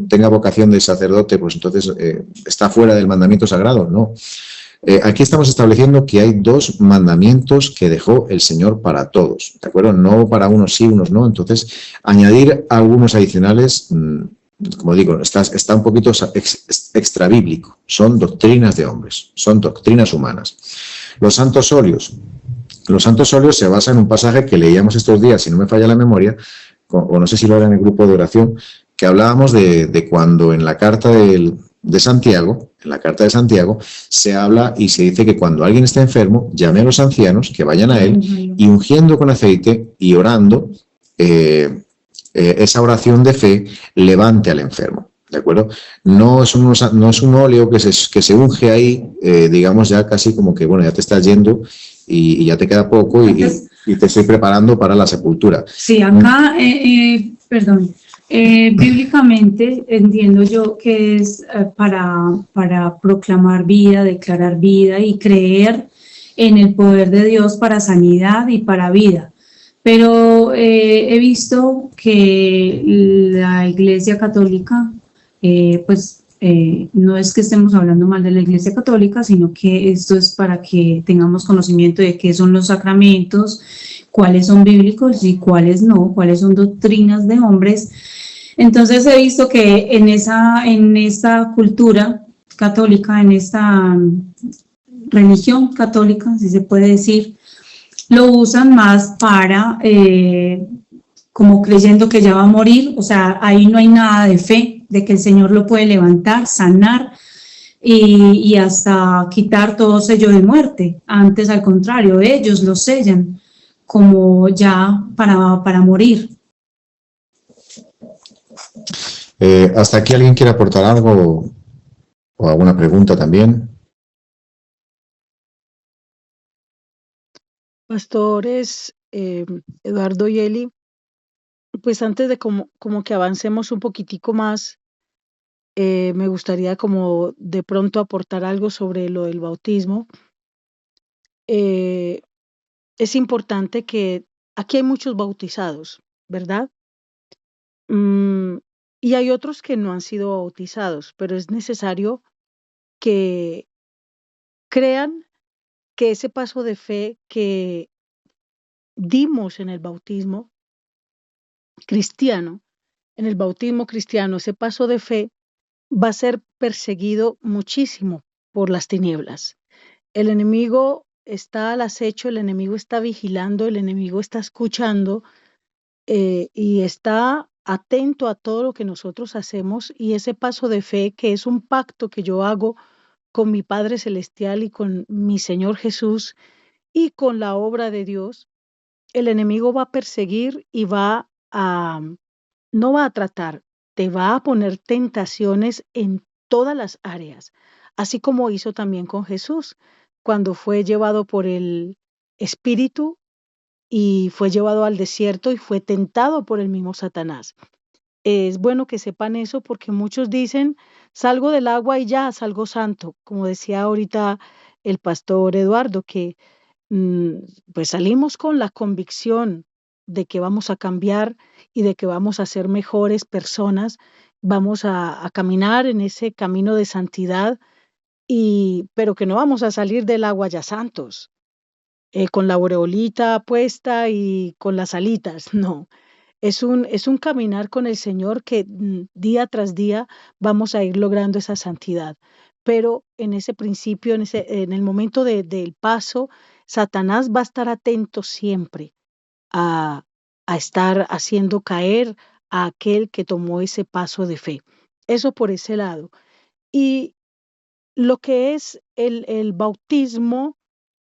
tenga vocación de sacerdote, pues entonces está fuera del mandamiento sagrado. No. Aquí estamos estableciendo que hay dos mandamientos que dejó el Señor para todos, ¿de acuerdo? No para unos sí, unos no. Entonces, añadir algunos adicionales, como digo, está un poquito extrabíblico. Son doctrinas de hombres, son doctrinas humanas. Los santos óleos. Los santos óleos se basan en un pasaje que leíamos estos días, si no me falla la memoria, o no sé si lo era en el grupo de oración, que hablábamos de cuando en la carta de Santiago, se habla y se dice que cuando alguien está enfermo, llame a los ancianos que vayan a él y ungiendo con aceite y orando, esa oración de fe levante al enfermo, ¿de acuerdo? No es un óleo que se unge ahí, digamos ya casi como que, bueno, ya te estás yendo y ya te queda poco y te estoy preparando para la sepultura. Sí, acá, perdón. Bíblicamente entiendo yo que es para proclamar vida, declarar vida y creer en el poder de Dios para sanidad y para vida. Pero he visto que la Iglesia Católica, no es que estemos hablando mal de la Iglesia Católica, sino que esto es para que tengamos conocimiento de qué son los sacramentos, cuáles son bíblicos y cuáles no, cuáles son doctrinas de hombres. Entonces he visto que en esta cultura católica, en esta religión católica, si se puede decir, lo usan más para, como creyendo que ya va a morir, o sea, ahí no hay nada de fe, de que el Señor lo puede levantar, sanar y hasta quitar todo sello de muerte. Antes, al contrario, ellos lo sellan como ya para morir. ¿Hasta aquí alguien quiere aportar algo o alguna pregunta también? Pastores Eduardo y Eli, pues antes de como que avancemos un poquitico más, me gustaría como de pronto aportar algo sobre lo del bautismo. Es importante que aquí hay muchos bautizados, ¿verdad? y hay otros que no han sido bautizados, pero es necesario que crean que ese paso de fe que dimos cristiano, en el bautismo cristiano, ese paso de fe va a ser perseguido muchísimo por las tinieblas. El enemigo está al acecho, el enemigo está vigilando, el enemigo está escuchando y está atento a todo lo que nosotros hacemos, y ese paso de fe, que es un pacto que yo hago con mi Padre Celestial y con mi Señor Jesús y con la obra de Dios, el enemigo va a perseguir y no va a tratar, te va a poner tentaciones en todas las áreas, así como hizo también con Jesús, cuando fue llevado por el Espíritu y fue llevado al desierto y fue tentado por el mismo Satanás. Es bueno que sepan eso, porque muchos dicen, salgo del agua y ya salgo santo, como decía ahorita el pastor Eduardo, que mm, pues salimos con la convicción de que vamos a cambiar y de que vamos a ser mejores personas, vamos a caminar en ese camino de santidad, pero que no vamos a salir del agua ya santos, con la aureolita puesta y con las alitas, no. Es un caminar con el Señor que día tras día vamos a ir logrando esa santidad. Pero en ese principio, en el momento del paso, Satanás va a estar atento siempre a, a estar haciendo caer a aquel que tomó ese paso de fe. Eso por ese lado. Y lo que es el bautismo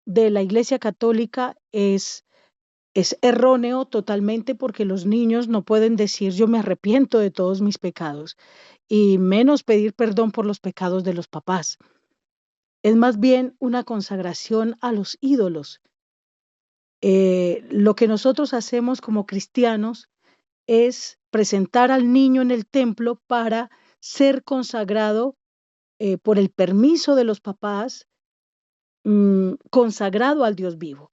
de la Iglesia Católica es erróneo totalmente, porque los niños no pueden decir yo me arrepiento de todos mis pecados, y menos pedir perdón por los pecados de los papás. Es más bien una consagración a los ídolos. Lo que nosotros hacemos como cristianos es presentar al niño en el templo para ser consagrado por el permiso de los papás, consagrado al Dios vivo.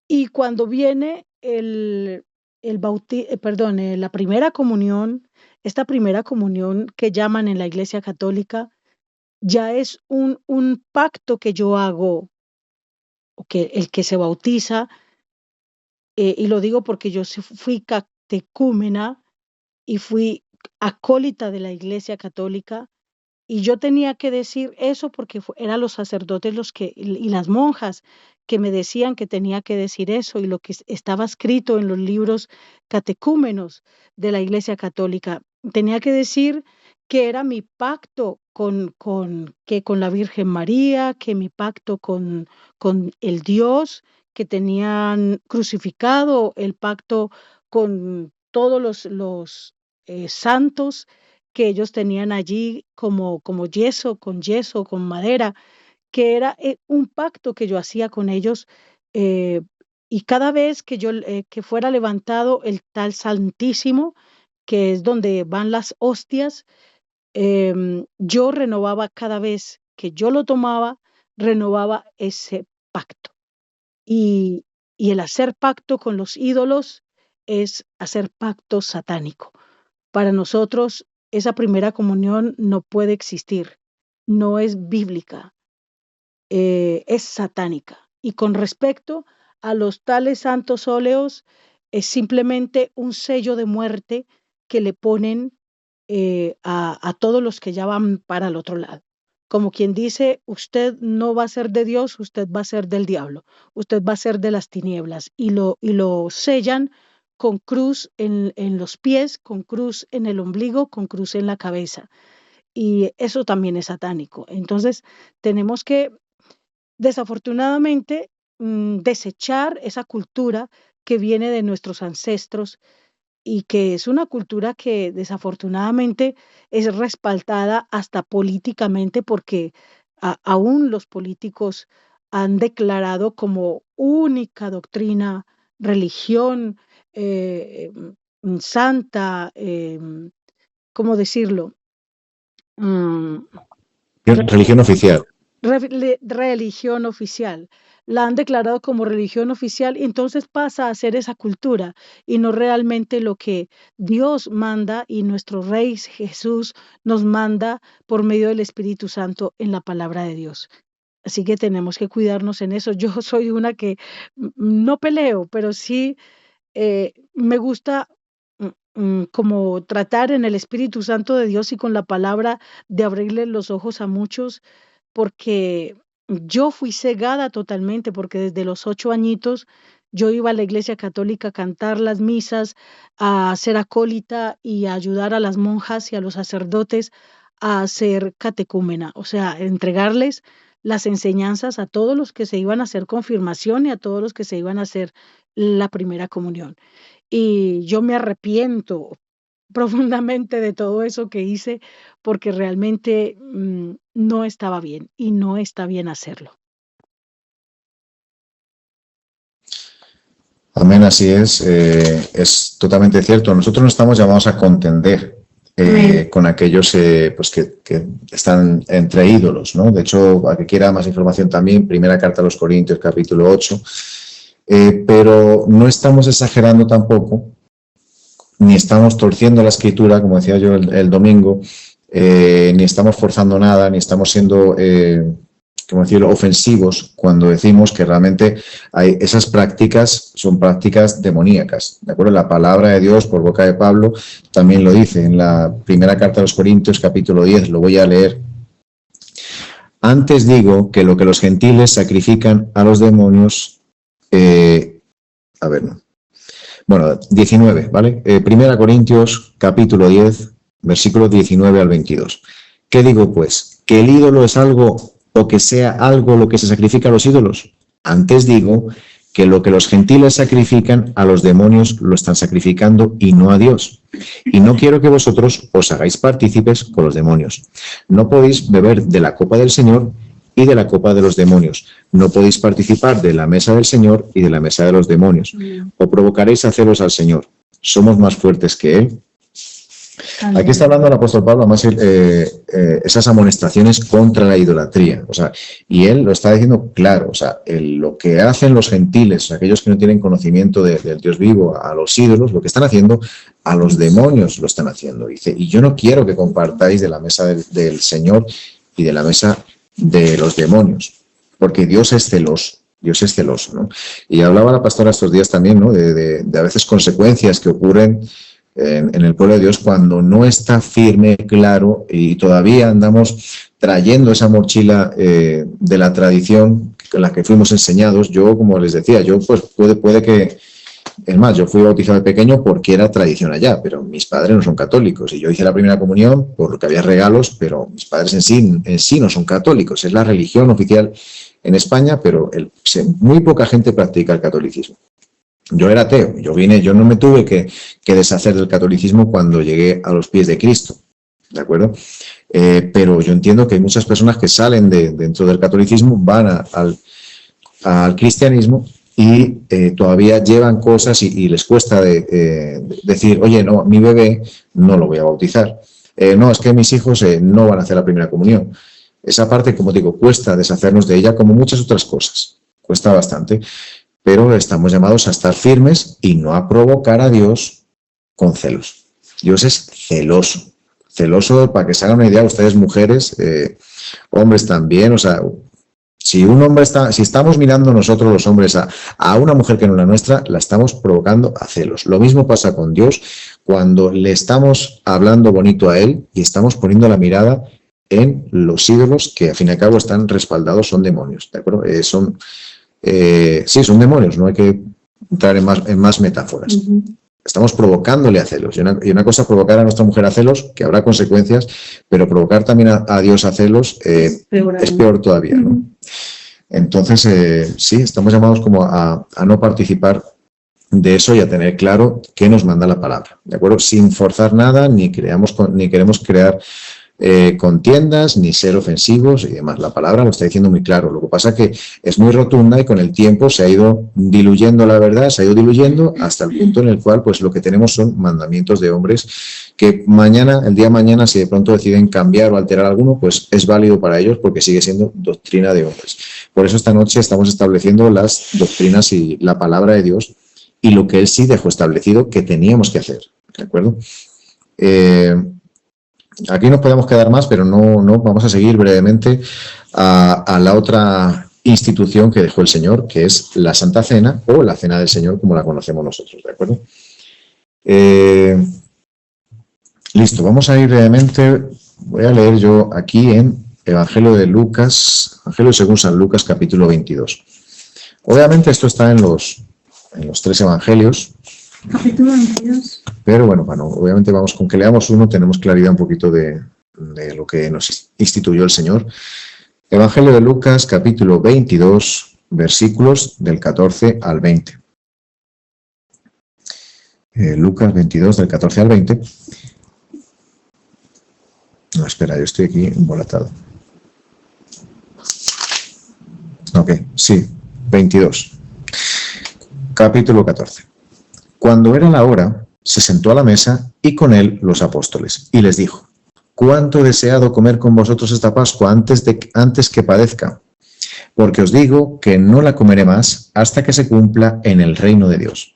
Y cuando viene la primera comunión, esta primera comunión que llaman en la Iglesia Católica, ya es un pacto que yo hago, o que el que se bautiza, y lo digo porque yo fui catecúmena y fui acólita de la Iglesia Católica, y yo tenía que decir eso porque eran los sacerdotes y las monjas que me decían que tenía que decir eso, y lo que estaba escrito en los libros catecúmenos de la Iglesia Católica. Tenía que decir que era mi pacto con la Virgen María, que mi pacto con el Dios que tenían crucificado, el pacto con todos los santos que ellos tenían allí como yeso, con madera, que era un pacto que yo hacía con ellos, eh, y cada vez que fuera levantado el tal Santísimo, que es donde van las hostias, yo renovaba cada vez que yo lo tomaba, renovaba ese pacto. Y, y el hacer pacto con los ídolos es hacer pacto satánico. Para nosotros, esa primera comunión no puede existir, no es bíblica, es satánica. Y con respecto a los tales santos óleos, es simplemente un sello de muerte que le ponen a todos los que ya van para el otro lado. Como quien dice, usted no va a ser de Dios, usted va a ser del diablo, usted va a ser de las tinieblas, y lo sellan con cruz en los pies, con cruz en el ombligo, con cruz en la cabeza. Y eso también es satánico. Entonces, tenemos que, desafortunadamente, desechar esa cultura que viene de nuestros ancestros, y que es una cultura que desafortunadamente es respaldada hasta políticamente, porque aún los políticos han declarado como única doctrina, religión santa, ¿cómo decirlo? Mm, Religión oficial. religión oficial. La han declarado como religión oficial y entonces pasa a ser esa cultura y no realmente lo que Dios manda y nuestro Rey Jesús nos manda por medio del Espíritu Santo en la palabra de Dios. Así que tenemos que cuidarnos en eso. Yo soy una que no peleo, pero sí me gusta como tratar en el Espíritu Santo de Dios y con la palabra de abrirle los ojos a muchos, porque yo fui cegada totalmente, porque desde los 8 añitos yo iba a la iglesia católica a cantar las misas, a ser acólita y a ayudar a las monjas y a los sacerdotes a ser catecúmena, o sea, entregarles las enseñanzas a todos los que se iban a hacer confirmación y a todos los que se iban a hacer la primera comunión. Y yo me arrepiento profundamente de todo eso que hice porque realmente no estaba bien y no está bien hacerlo. Amén, así es totalmente cierto. Nosotros no estamos llamados a contender con aquellos pues que están entre ídolos, ¿no? De hecho, a que quiera más información también, primera carta a los Corintios, capítulo 8, pero no estamos exagerando tampoco, ni estamos torciendo la escritura, como decía yo el domingo, ni estamos forzando nada, ni estamos siendo, como decirlo, ofensivos cuando decimos que realmente esas prácticas son prácticas demoníacas. ¿De acuerdo? La palabra de Dios, por boca de Pablo, también lo dice en la primera carta a los Corintios, capítulo 10, lo voy a leer. Antes digo que lo que los gentiles sacrifican a los demonios, Bueno, 19, ¿vale? Primera Corintios, capítulo 10, versículos 19 al 22. ¿Qué digo, pues? ¿Que el ídolo es algo o que sea algo lo que se sacrifica a los ídolos? Antes digo que lo que los gentiles sacrifican a los demonios lo están sacrificando y no a Dios. Y no quiero que vosotros os hagáis partícipes con los demonios. No podéis beber de la copa del Señor y de la copa de los demonios. No podéis participar de la mesa del Señor y de la mesa de los demonios. O provocaréis a celos al Señor. ¿Somos más fuertes que Él? Aquí está hablando el apóstol Pablo, además, esas amonestaciones contra la idolatría. O sea, y él lo está diciendo claro. O sea, lo que hacen los gentiles, aquellos que no tienen conocimiento del Dios vivo, a los ídolos, lo que están haciendo, a los demonios lo están haciendo. Dice, y yo no quiero que compartáis de la mesa del Señor y de la mesa de los demonios, porque Dios es celoso. Dios es celoso, ¿no? Y hablaba la pastora estos días también, ¿no? De a veces consecuencias que ocurren en el pueblo de Dios cuando no está firme, claro, y todavía andamos trayendo esa mochila de la tradición con la que fuimos enseñados. Yo, como les decía, yo pues puede que, es más, yo fui bautizado de pequeño porque era tradición allá, pero mis padres no son católicos y yo hice la primera comunión por lo que había regalos, pero mis padres en sí no son católicos. Es la religión oficial en España, pero muy poca gente practica el catolicismo. Yo era ateo, yo no me tuve que deshacer del catolicismo cuando llegué a los pies de Cristo, ¿de acuerdo? Pero yo entiendo que hay muchas personas que salen dentro del catolicismo, van al cristianismo y todavía llevan cosas y les cuesta decir, oye, no, mi bebé no lo voy a bautizar. No, es que mis hijos no van a hacer la primera comunión. Esa parte, como digo, cuesta deshacernos de ella como muchas otras cosas. Cuesta bastante. Pero estamos llamados a estar firmes y no a provocar a Dios con celos. Dios es celoso. Celoso, para que se hagan una idea, ustedes mujeres, hombres también, o sea, si estamos mirando nosotros los hombres a una mujer que no es la nuestra, la estamos provocando a celos. Lo mismo pasa con Dios cuando le estamos hablando bonito a Él y estamos poniendo la mirada en los ídolos que, al fin y al cabo, están respaldados, son demonios, ¿de acuerdo? Sí, son demonios, no hay que entrar en más metáforas. Estamos provocándole a celos. Y una cosa es provocar a nuestra mujer a celos, que habrá consecuencias, pero provocar también a Dios a celos es peor todavía, ¿no? Entonces, sí, estamos llamados como a no participar de eso y a tener claro qué nos manda la palabra, ¿de acuerdo? Sin forzar nada, ni queremos crear contiendas, ni ser ofensivos y demás. La palabra lo está diciendo muy claro. Lo que pasa es que es muy rotunda y con el tiempo se ha ido diluyendo la verdad, se ha ido diluyendo hasta el punto en el cual pues lo que tenemos son mandamientos de hombres que el día de mañana, si de pronto deciden cambiar o alterar alguno, pues es válido para ellos porque sigue siendo doctrina de hombres. Por eso esta noche estamos estableciendo las doctrinas y la palabra de Dios y lo que Él sí dejó establecido que teníamos que hacer. ¿De acuerdo? Aquí nos podemos quedar más, pero no vamos a seguir brevemente a la otra institución que dejó el Señor, que es la Santa Cena o la Cena del Señor, como la conocemos nosotros, ¿de acuerdo? Listo, vamos a ir brevemente, voy a leer yo aquí en Evangelio de Lucas, Evangelio según San Lucas, capítulo 22. Obviamente esto está en los 3 evangelios. Capítulo 22. Pero bueno, obviamente vamos con que leamos uno, tenemos claridad un poquito de lo que nos instituyó el Señor. Evangelio de Lucas, capítulo 22, versículos del 14 al 20. Lucas 22, del 14 al 20. No, espera, yo estoy aquí embolatado. Ok, sí, 22. Capítulo 14. Cuando era la hora, se sentó a la mesa y con él los apóstoles, y les dijo: ¿Cuánto he deseado comer con vosotros esta Pascua antes que padezca? Porque os digo que no la comeré más hasta que se cumpla en el reino de Dios.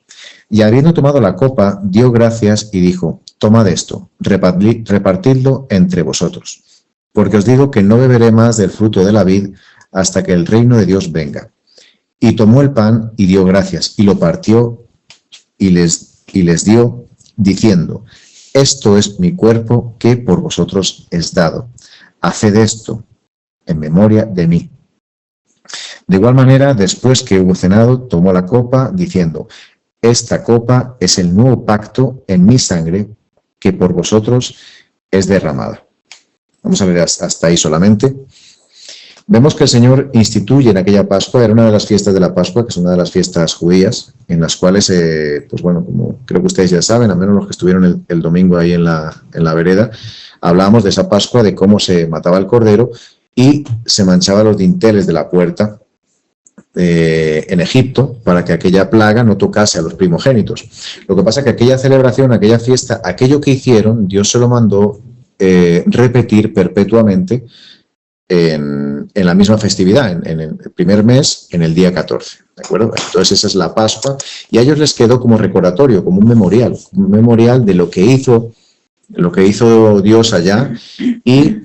Y habiendo tomado la copa, dio gracias y dijo: Tomad esto, repartidlo entre vosotros. Porque os digo que no beberé más del fruto de la vid hasta que el reino de Dios venga. Y tomó el pan y dio gracias, y lo partió y les dio, diciendo: Esto es mi cuerpo que por vosotros es dado. Haced esto en memoria de mí. De igual manera, después que hubo cenado, tomó la copa, diciendo: Esta copa es el nuevo pacto en mi sangre, que por vosotros es derramada. Vamos a ver hasta ahí solamente. Vemos que el Señor instituye en aquella Pascua, era una de las fiestas de la Pascua, que es una de las fiestas judías, en las cuales, pues bueno, como creo que ustedes ya saben, al menos los que estuvieron el domingo ahí en la vereda, hablábamos de esa Pascua, de cómo se mataba el cordero y se manchaba los dinteles de la puerta en Egipto para que aquella plaga no tocase a los primogénitos. Lo que pasa es que aquella celebración, aquella fiesta, aquello que hicieron, Dios se lo mandó repetir perpetuamente en la misma festividad, en el primer mes, en el día 14, ¿de acuerdo? Entonces esa es la Pascua y a ellos les quedó como recordatorio, como un memorial de lo que hizo Dios allá y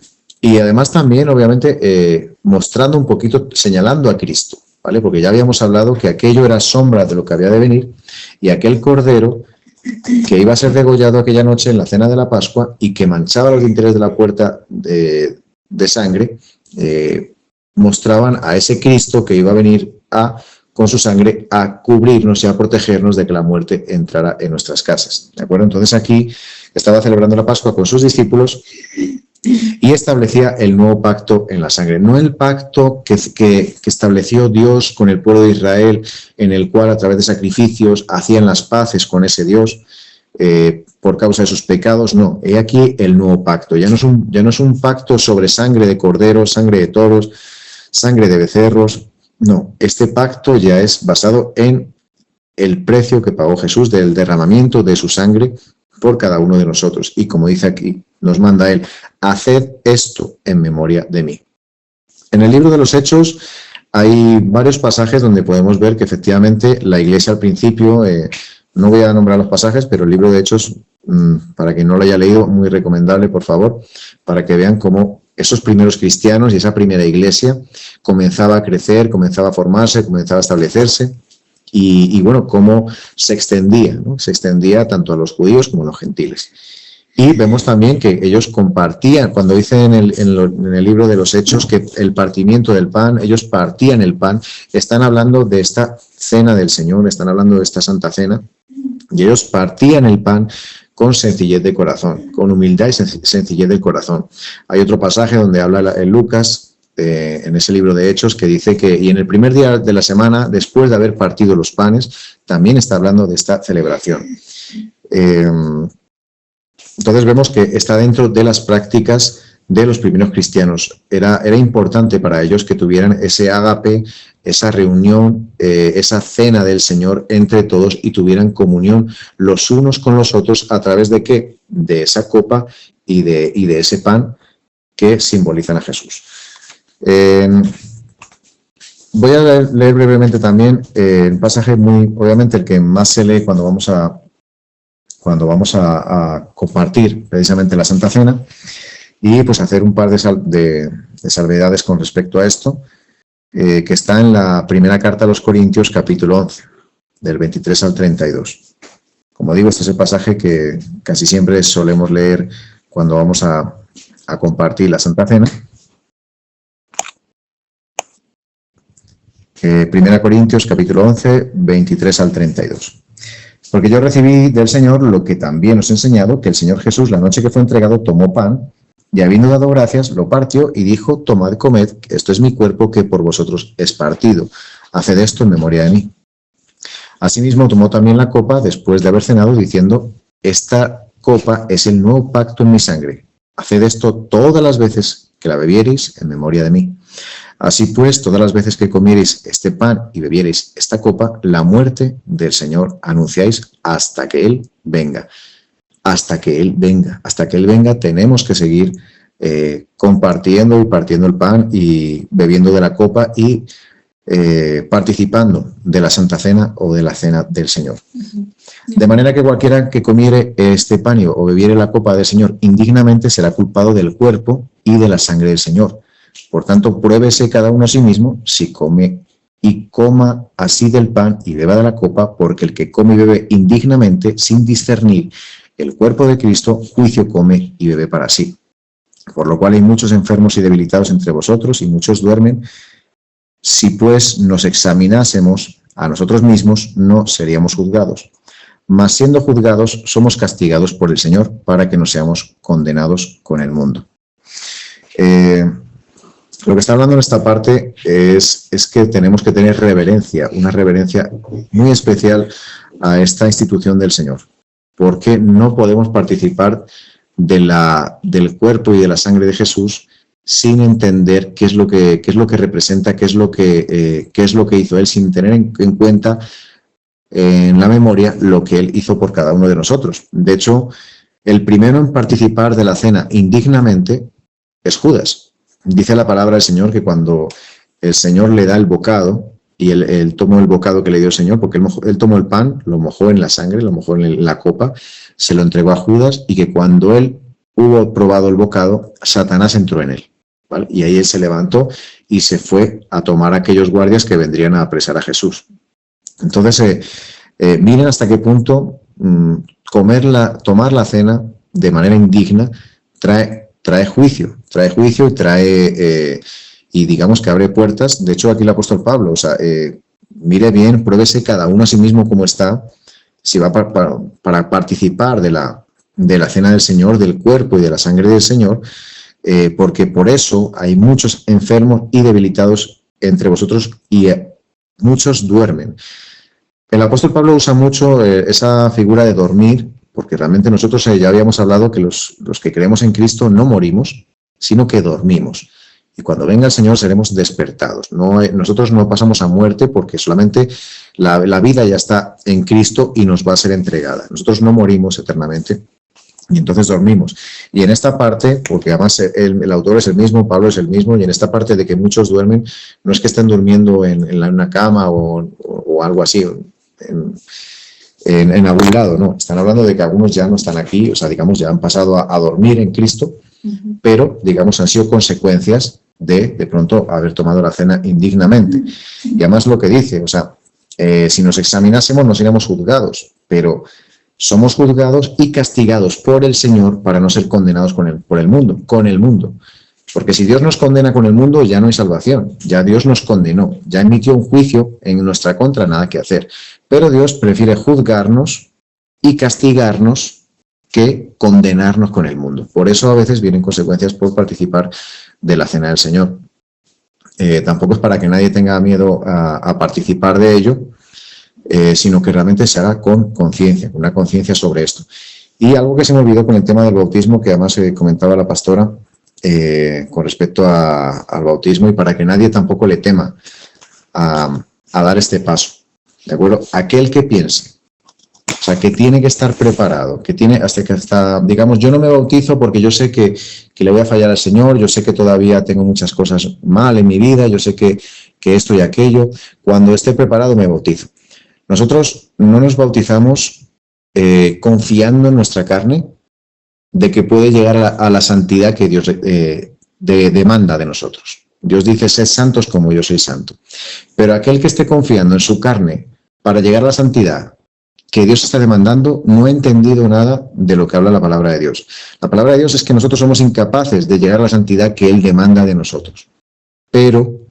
además también, obviamente, mostrando un poquito, señalando a Cristo, ¿vale? Porque ya habíamos hablado que aquello era sombra de lo que había de venir y aquel cordero que iba a ser degollado aquella noche en la cena de la Pascua y que manchaba los dinteles de la puerta de sangre, mostraban a ese Cristo que iba a venir con su sangre a cubrirnos y a protegernos de que la muerte entrara en nuestras casas. ¿De acuerdo? Entonces aquí estaba celebrando la Pascua con sus discípulos y establecía el nuevo pacto en la sangre. No el pacto que estableció Dios con el pueblo de Israel, en el cual a través de sacrificios hacían las paces con ese Dios por causa de sus pecados. No, he aquí el nuevo pacto. Ya no es un pacto sobre sangre de corderos, sangre de toros, sangre de becerros. No, este pacto ya es basado en el precio que pagó Jesús del derramamiento de su sangre por cada uno de nosotros. Y como dice aquí, nos manda Él: haced esto en memoria de mí. En el libro de los Hechos hay varios pasajes donde podemos ver que efectivamente la Iglesia al principio, no voy a nombrar los pasajes, pero el libro de Hechos, para quien no lo haya leído, muy recomendable, por favor, para que vean cómo esos primeros cristianos y esa primera Iglesia comenzaba a crecer, comenzaba a formarse, comenzaba a establecerse. Y bueno, cómo se extendía, ¿no? Se extendía tanto a los judíos como a los gentiles. Y vemos también que ellos compartían, cuando dice en el libro de los Hechos que el partimiento del pan, ellos partían el pan, están hablando de esta cena del Señor, están hablando de esta Santa Cena, y ellos partían el pan con sencillez de corazón, con humildad y sencillez de corazón. Hay otro pasaje donde habla en Lucas, en ese libro de Hechos, que dice que, y en el primer día de la semana, después de haber partido los panes, también está hablando de esta celebración. Entonces vemos que está dentro de las prácticas de los primeros cristianos. Era importante para ellos que tuvieran ese ágape, esa reunión, esa cena del Señor entre todos y tuvieran comunión los unos con los otros a través de ¿qué? De esa copa y de ese pan que simbolizan a Jesús. Voy a leer brevemente también el pasaje obviamente el que más se lee cuando vamos a compartir precisamente la Santa Cena, y pues hacer un par de salvedades con respecto a esto, que está en la primera carta a los Corintios, capítulo 11, del 23 al 32. Como digo, este es el pasaje que casi siempre solemos leer cuando vamos a compartir la Santa Cena. Primera Corintios, capítulo 11, 23 al 32. Porque yo recibí del Señor lo que también os he enseñado, que el Señor Jesús, la noche que fue entregado, tomó pan, y habiendo dado gracias, lo partió y dijo: tomad, comed, esto es mi cuerpo que por vosotros es partido. Haced esto en memoria de mí. Asimismo tomó también la copa después de haber cenado, diciendo: esta copa es el nuevo pacto en mi sangre. Haced esto todas las veces que la bebiereis en memoria de mí. Así pues, todas las veces que comiereis este pan y bebiereis esta copa, la muerte del Señor anunciáis hasta que Él venga. Hasta que Él venga. Hasta que Él venga tenemos que seguir compartiendo y partiendo el pan y bebiendo de la copa y participando de la Santa Cena o de la Cena del Señor. De manera que cualquiera que comiere este pan o bebiere la copa del Señor indignamente será culpado del cuerpo y de la sangre del Señor. Por tanto, pruébese cada uno a sí mismo si come y coma así del pan y beba de la copa, porque el que come y bebe indignamente, sin discernir el cuerpo de Cristo, juicio come y bebe para sí. Por lo cual hay muchos enfermos y debilitados entre vosotros, y muchos duermen. Si pues nos examinásemos a nosotros mismos, no seríamos juzgados. Mas siendo juzgados, somos castigados por el Señor, para que no seamos condenados con el mundo. Lo que está hablando en esta parte es que tenemos que tener reverencia, una reverencia muy especial a esta institución del Señor, porque no podemos participar del cuerpo y de la sangre de Jesús sin entender qué es lo que representa, qué es lo que hizo Él, sin tener en cuenta en la memoria lo que Él hizo por cada uno de nosotros. De hecho, el primero en participar de la cena indignamente es Judas. Dice la palabra del Señor que cuando el Señor le da el bocado, y él tomó el bocado que le dio el Señor, porque él tomó el pan, lo mojó en la sangre, lo mojó en la copa, se lo entregó a Judas, y que cuando él hubo probado el bocado, Satanás entró en él, ¿vale? Y ahí él se levantó y se fue a tomar a aquellos guardias que vendrían a apresar a Jesús. Entonces, miren hasta qué punto tomar la cena de manera indigna trae juicio y digamos que abre puertas. De hecho, aquí el apóstol Pablo, mire bien, pruébese cada uno a sí mismo cómo está, si va para participar de la cena del Señor, del cuerpo y de la sangre del Señor, porque por eso hay muchos enfermos y debilitados entre vosotros, y muchos duermen. El apóstol Pablo usa mucho esa figura de dormir, porque realmente nosotros ya habíamos hablado que los que creemos en Cristo no morimos, sino que dormimos. Y cuando venga el Señor seremos despertados. Nosotros no pasamos a muerte, porque solamente la vida ya está en Cristo y nos va a ser entregada. Nosotros no morimos eternamente y entonces dormimos. Y en esta parte, porque además el autor es el mismo, Pablo es el mismo, y en esta parte de que muchos duermen, no es que estén durmiendo en una cama o algo así, en algún lado, no. Están hablando de que algunos ya no están aquí, digamos, ya han pasado a dormir en Cristo, pero, digamos, han sido consecuencias de pronto haber tomado la cena indignamente. Y además lo que dice, si nos examinásemos no seríamos juzgados, pero somos juzgados y castigados por el Señor para no ser condenados con el mundo. Porque si Dios nos condena con el mundo, ya no hay salvación. Ya Dios nos condenó, ya emitió un juicio en nuestra contra, nada que hacer. Pero Dios prefiere juzgarnos y castigarnos que condenarnos con el mundo. Por eso a veces vienen consecuencias por participar de la cena del Señor. Tampoco es para que nadie tenga miedo a participar de ello, sino que realmente se haga con conciencia, con una conciencia sobre esto. Y algo que se me olvidó con el tema del bautismo, que además comentaba la pastora, con respecto al bautismo y para que nadie tampoco le tema a dar este paso. ¿De acuerdo? Aquel que piense, o sea, que tiene que estar preparado, que tiene hasta, digamos, yo no me bautizo porque yo sé que le voy a fallar al Señor, yo sé que todavía tengo muchas cosas mal en mi vida, yo sé que esto y aquello. Cuando esté preparado me bautizo. Nosotros no nos bautizamos confiando en nuestra carne de que puede llegar a la santidad que Dios demanda de nosotros. Dios dice, sed santos como yo soy santo. Pero aquel que esté confiando en su carne para llegar a la santidad que Dios está demandando, no ha entendido nada de lo que habla la palabra de Dios. La palabra de Dios es que nosotros somos incapaces de llegar a la santidad que Él demanda de nosotros. Pero,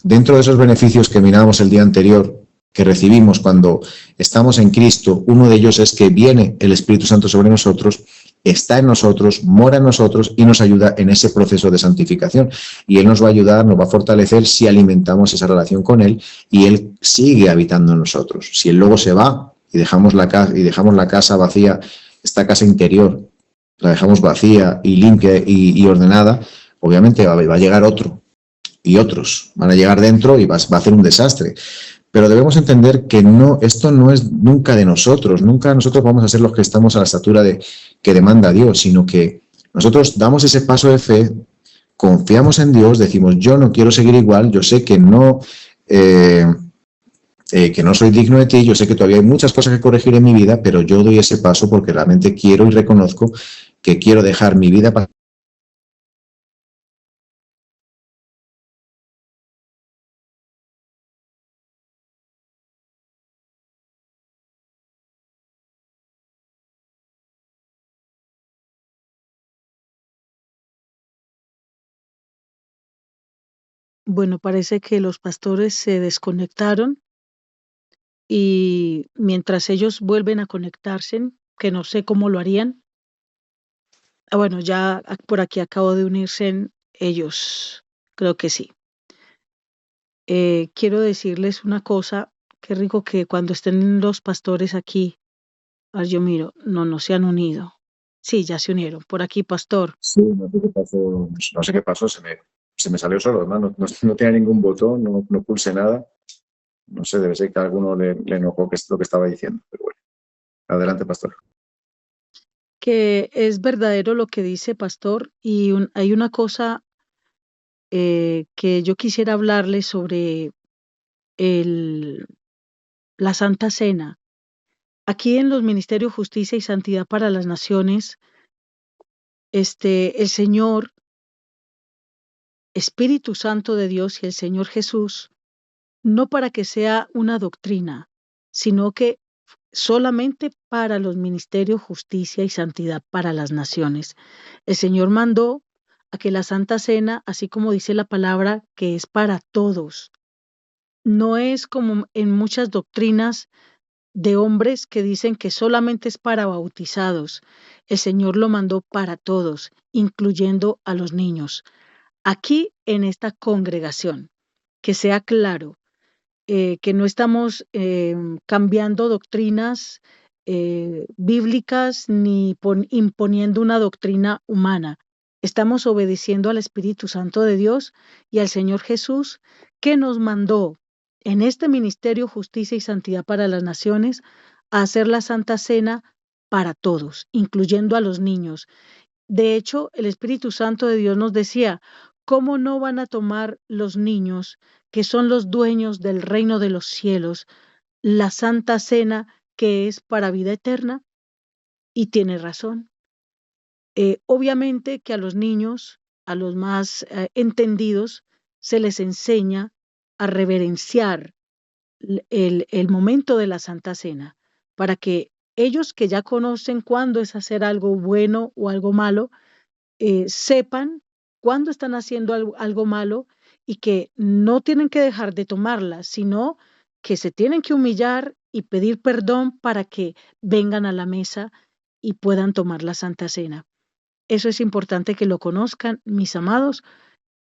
dentro de esos beneficios que mirábamos el día anterior, que recibimos cuando estamos en Cristo, uno de ellos es que viene el Espíritu Santo sobre nosotros, está en nosotros, mora en nosotros y nos ayuda en ese proceso de santificación. Y Él nos va a ayudar, nos va a fortalecer si alimentamos esa relación con Él y Él sigue habitando en nosotros. Si Él luego se va y dejamos la casa vacía, esta casa interior, la dejamos vacía y limpia y ordenada, obviamente va a llegar otro y otros van a llegar dentro y va a hacer un desastre. Pero debemos entender que esto no es nunca de nosotros, nunca nosotros vamos a ser los que estamos a la estatura que demanda Dios, sino que nosotros damos ese paso de fe, confiamos en Dios, decimos, yo no quiero seguir igual, yo sé que no soy digno de ti, yo sé que todavía hay muchas cosas que corregir en mi vida, pero yo doy ese paso porque realmente quiero y reconozco que quiero dejar mi vida para... Bueno, parece que los pastores se desconectaron y mientras ellos vuelven a conectarse, que no sé cómo lo harían. Bueno, ya por aquí acabo de unirse ellos, creo que sí. Quiero decirles una cosa, qué rico que cuando estén los pastores aquí, a ver, yo miro, no se han unido. Sí, ya se unieron. Por aquí, pastor. Sí, no sé qué pasó, se me salió solo, no tenía ningún botón, no pulse nada. No sé, debe ser que a alguno le enojó que es lo que estaba diciendo, pero bueno. Adelante, pastor. Que es verdadero lo que dice pastor y hay una cosa que yo quisiera hablarles sobre la Santa Cena. Aquí en los Ministerios Justicia y Santidad para las Naciones, el Señor, Espíritu Santo de Dios y el Señor Jesús, no para que sea una doctrina, sino que solamente para los Ministerios Justicia y Santidad para las Naciones. El Señor mandó a que la Santa Cena, así como dice la palabra, que es para todos. No es como en muchas doctrinas de hombres que dicen que solamente es para bautizados. El Señor lo mandó para todos, incluyendo a los niños. Aquí en esta congregación, que sea claro, que no estamos cambiando doctrinas bíblicas ni imponiendo una doctrina humana. Estamos obedeciendo al Espíritu Santo de Dios y al Señor Jesús, que nos mandó en este ministerio Justicia y Santidad para las Naciones a hacer la Santa Cena para todos, incluyendo a los niños. De hecho, el Espíritu Santo de Dios nos decía, ¿cómo no van a tomar los niños, que son los dueños del reino de los cielos, la Santa Cena que es para vida eterna? Y tiene razón. Obviamente que a los niños, a los más entendidos, se les enseña a reverenciar el momento de la Santa Cena, para que ellos que ya conocen cuándo es hacer algo bueno o algo malo, sepan cuándo están haciendo algo malo y que no tienen que dejar de tomarla, sino que se tienen que humillar y pedir perdón para que vengan a la mesa y puedan tomar la Santa Cena. Eso es importante que lo conozcan, mis amados.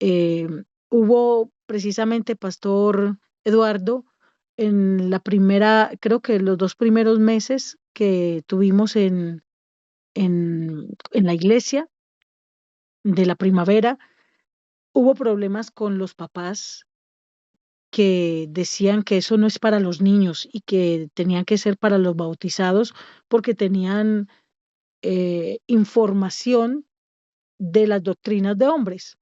Eh, Hubo precisamente, Pastor Eduardo, en la primera, creo que los 2 primeros meses que tuvimos en la iglesia, de la primavera, hubo problemas con los papás que decían que eso no es para los niños y que tenían que ser para los bautizados porque tenían información de las doctrinas de hombres.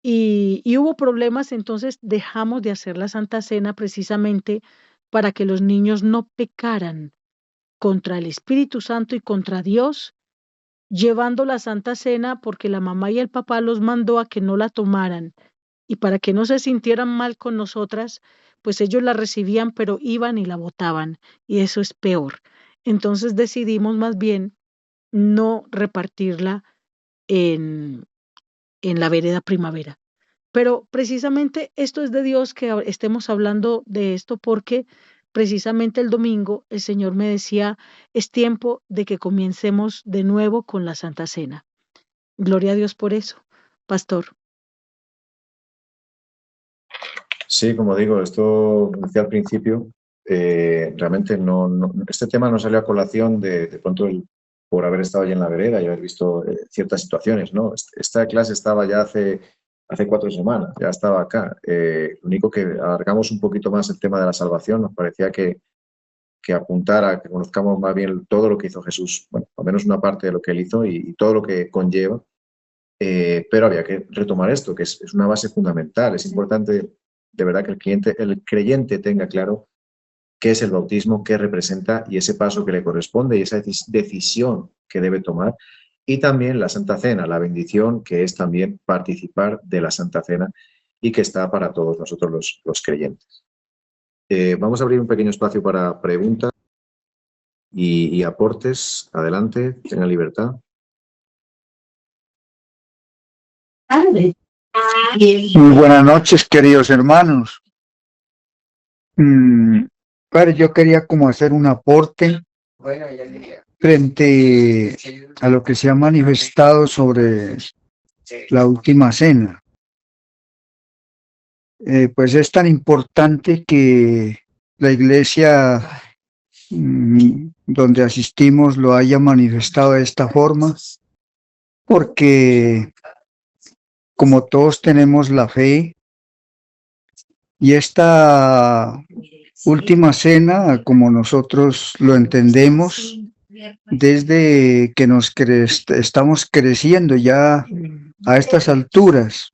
Y hubo problemas, entonces dejamos de hacer la Santa Cena precisamente para que los niños no pecaran contra el Espíritu Santo y contra Dios, llevando la Santa Cena porque la mamá y el papá los mandó a que no la tomaran. Y para que no se sintieran mal con nosotras, pues ellos la recibían, pero iban y la botaban. Y eso es peor. Entonces decidimos más bien no repartirla en la vereda primavera. Pero precisamente esto es de Dios que estemos hablando de esto porque precisamente el domingo el Señor me decía, es tiempo de que comencemos de nuevo con la Santa Cena. Gloria a Dios por eso, pastor. Sí, como digo, esto decía al principio, realmente este tema no salió a colación de pronto por haber estado allí en la vereda y haber visto ciertas situaciones, ¿no? Esta clase estaba ya hace 4 semanas, ya estaba acá. Lo único que alargamos un poquito más el tema de la salvación, nos parecía que apuntara, que conozcamos más bien todo lo que hizo Jesús, bueno, al menos una parte de lo que él hizo y todo lo que conlleva, pero había que retomar esto, que es una base fundamental. Es importante de verdad que el creyente tenga claro qué es el bautismo, qué representa y ese paso que le corresponde y esa decisión que debe tomar. Y también la Santa Cena, la bendición que es también participar de la Santa Cena y que está para todos nosotros los creyentes. Vamos a abrir un pequeño espacio para preguntas y aportes. Adelante, tengan libertad. Muy buenas noches, queridos hermanos. Padre, yo quería como hacer un aporte frente a lo que se ha manifestado sobre la última cena. Pues es tan importante que la iglesia donde asistimos lo haya manifestado de esta forma, porque como todos tenemos la fe, y esta última cena, como nosotros lo entendemos, desde que estamos creciendo ya a estas alturas,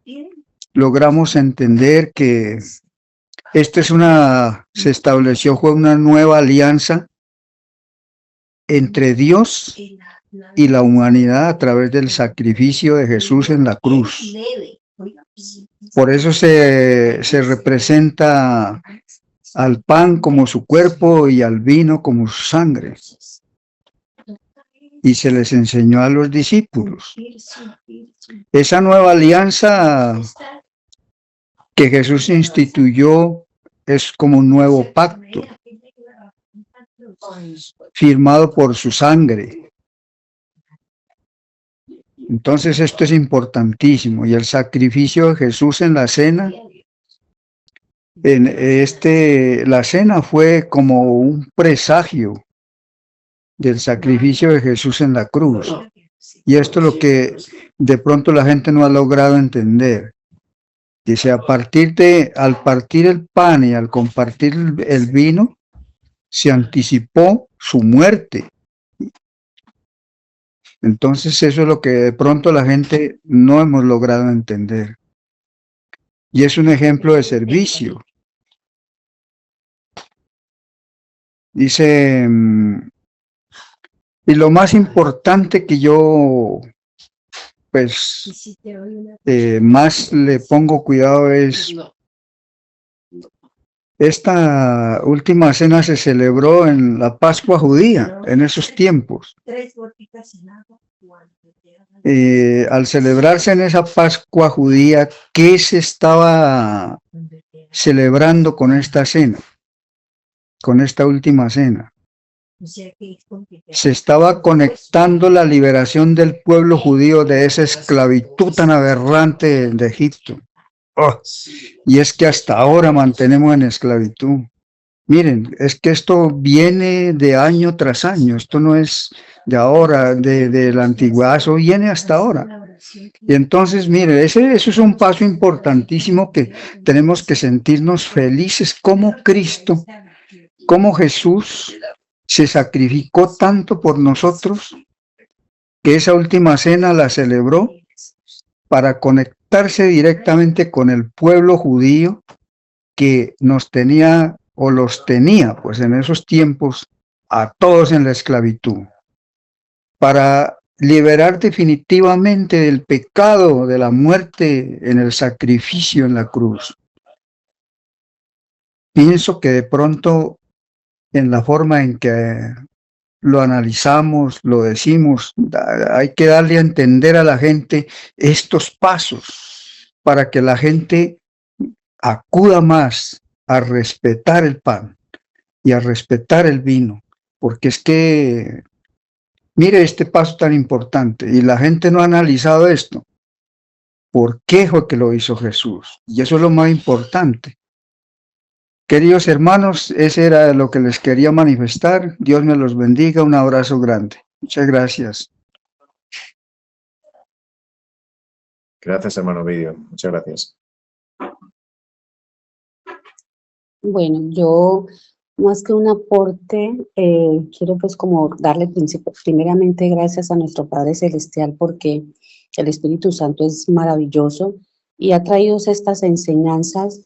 logramos entender que se estableció fue una nueva alianza entre Dios y la humanidad a través del sacrificio de Jesús en la cruz. Por eso se representa al pan como su cuerpo y al vino como su sangre. Y se les enseñó a los discípulos. Esa nueva alianza que Jesús instituyó es como un nuevo pacto, firmado por su sangre. Entonces esto es importantísimo, y el sacrificio de Jesús en la cena, la cena fue como un presagio del sacrificio de Jesús en la cruz, y esto es lo que de pronto la gente no ha logrado entender. Dice, al partir el pan y al compartir el vino, se anticipó su muerte. Entonces eso es lo que de pronto la gente no hemos logrado entender. Y es un ejemplo de servicio. Dice, y lo más importante que yo, pues, más le pongo cuidado es, esta última cena se celebró en la Pascua judía, en esos tiempos. Al celebrarse en esa Pascua judía, ¿qué se estaba celebrando con esta cena? Con esta última cena. Se estaba conectando la liberación del pueblo judío de esa esclavitud tan aberrante de Egipto. Y es que hasta ahora mantenemos en esclavitud. Miren, es que esto viene de año tras año, esto no es de ahora, de la antigüedad, eso viene hasta ahora. Y entonces, mire, eso es un paso importantísimo que tenemos que sentirnos felices como Cristo, como Jesús se sacrificó tanto por nosotros, que esa última cena la celebró para conectarse directamente con el pueblo judío que nos tenía o los tenía, pues en esos tiempos, a todos en la esclavitud, para liberar definitivamente del pecado, de la muerte en el sacrificio en la cruz. Pienso que de pronto, en la forma en que lo analizamos, lo decimos, hay que darle a entender a la gente estos pasos para que la gente acuda más a respetar el pan y a respetar el vino, porque es que, mire este paso tan importante, y la gente no ha analizado esto. ¿Por qué fue que lo hizo Jesús? Y eso es lo más importante. Queridos hermanos, ese era lo que les quería manifestar. Dios me los bendiga. Un abrazo grande. Muchas gracias. Gracias, hermano Ovidio. Muchas gracias. Bueno, yo más que un aporte, quiero pues como darle primeramente gracias a nuestro Padre Celestial porque el Espíritu Santo es maravilloso y ha traído estas enseñanzas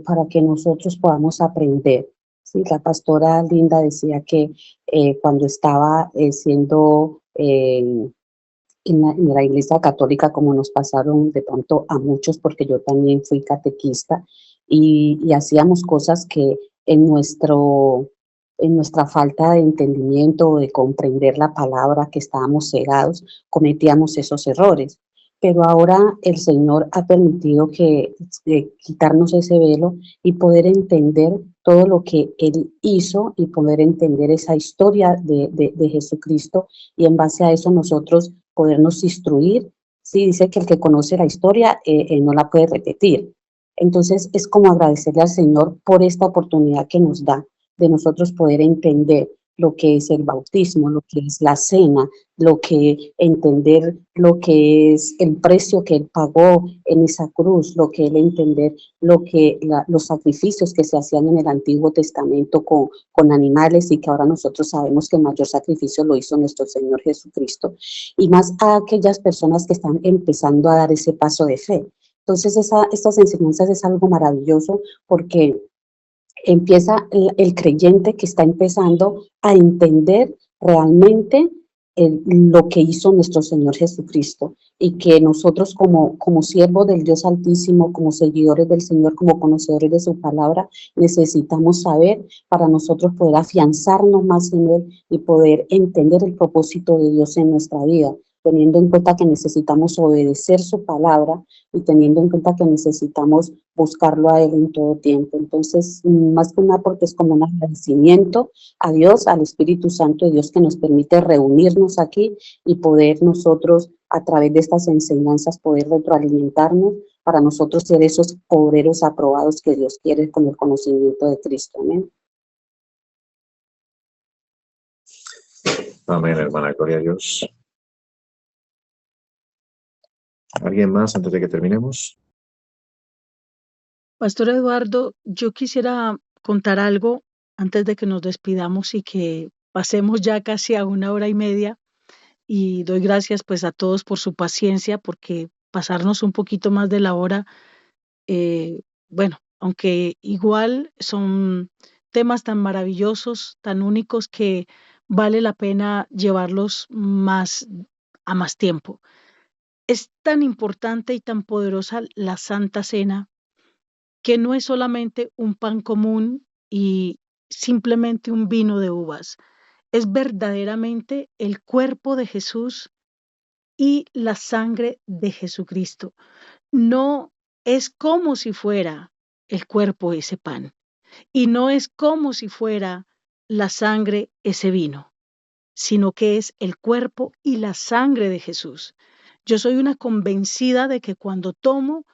para que nosotros podamos aprender. Sí, la pastora Linda decía que cuando estaba siendo en la Iglesia Católica, como nos pasaron de pronto a muchos, porque yo también fui catequista, y hacíamos cosas que en nuestra falta de entendimiento o de comprender la palabra, que estábamos cegados, cometíamos esos errores. Pero ahora el Señor ha permitido quitarnos ese velo y poder entender todo lo que Él hizo y poder entender esa historia de Jesucristo, y en base a eso nosotros podernos instruir. Sí, dice que el que conoce la historia no la puede repetir. Entonces es como agradecerle al Señor por esta oportunidad que nos da de nosotros poder entender lo que es el bautismo, lo que es la cena, entender lo que es el precio que Él pagó en esa cruz, entender los sacrificios que se hacían en el Antiguo Testamento con animales, y que ahora nosotros sabemos que el mayor sacrificio lo hizo nuestro Señor Jesucristo, y más a aquellas personas que están empezando a dar ese paso de fe. Entonces estas enseñanzas es algo maravilloso porque empieza el creyente que está empezando a entender realmente lo que hizo nuestro Señor Jesucristo, y que nosotros como siervos del Dios Altísimo, como seguidores del Señor, como conocedores de su palabra, necesitamos saber para nosotros poder afianzarnos más en Él y poder entender el propósito de Dios en nuestra vida, teniendo en cuenta que necesitamos obedecer su palabra y teniendo en cuenta que necesitamos buscarlo a Él en todo tiempo. Entonces, más que un aporte, es como un agradecimiento a Dios, al Espíritu Santo de Dios, que nos permite reunirnos aquí y poder nosotros, a través de estas enseñanzas, poder retroalimentarnos para nosotros ser esos obreros aprobados que Dios quiere con el conocimiento de Cristo. Amén. Amén, hermana. Gloria a Dios. ¿Alguien más antes de que terminemos? Pastor Eduardo, yo quisiera contar algo antes de que nos despidamos y que pasemos ya casi a 1 hora y media, y doy gracias pues a todos por su paciencia, porque pasarnos un poquito más de la hora, bueno, aunque igual son temas tan maravillosos, tan únicos, que vale la pena llevarlos a más tiempo. Es tan importante y tan poderosa la Santa Cena, que no es solamente un pan común y simplemente un vino de uvas. Es verdaderamente el cuerpo de Jesús y la sangre de Jesucristo. No es como si fuera el cuerpo ese pan, y no es como si fuera la sangre ese vino, sino que es el cuerpo y la sangre de Jesús. Yo soy una convencida de que cuando tomo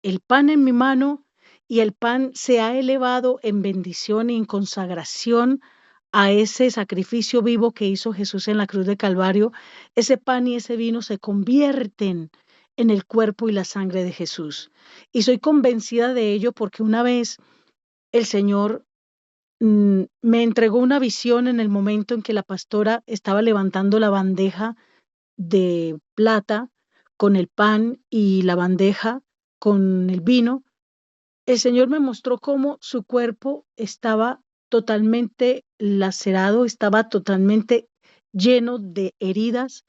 el pan en mi mano y el pan se ha elevado en bendición y en consagración a ese sacrificio vivo que hizo Jesús en la cruz de Calvario, ese pan y ese vino se convierten en el cuerpo y la sangre de Jesús. Y soy convencida de ello porque una vez el Señor me entregó una visión en el momento en que la pastora estaba levantando la bandeja de plata con el pan y la bandeja con el vino. El Señor me mostró cómo su cuerpo estaba totalmente lacerado, estaba totalmente lleno de heridas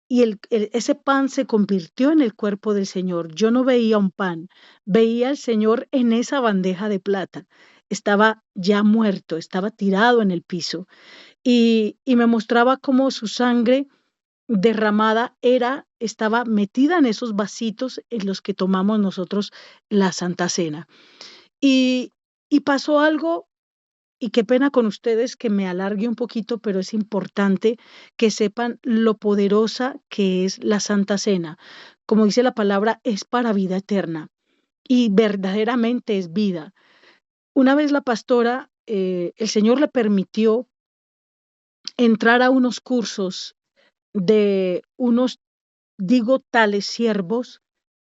y ese pan se convirtió en el cuerpo del Señor. Yo no veía un pan, veía al Señor en esa bandeja de plata. Estaba ya muerto, estaba tirado en el piso y me mostraba cómo su sangre derramada estaba metida en esos vasitos en los que tomamos nosotros la Santa Cena. Y, y pasó algo, y qué pena con ustedes que me alargue un poquito, pero es importante que sepan lo poderosa que es la Santa Cena. Como dice la palabra, es para vida eterna y verdaderamente es vida. Una vez la pastora, el Señor le permitió entrar a unos cursos de unos, digo, tales siervos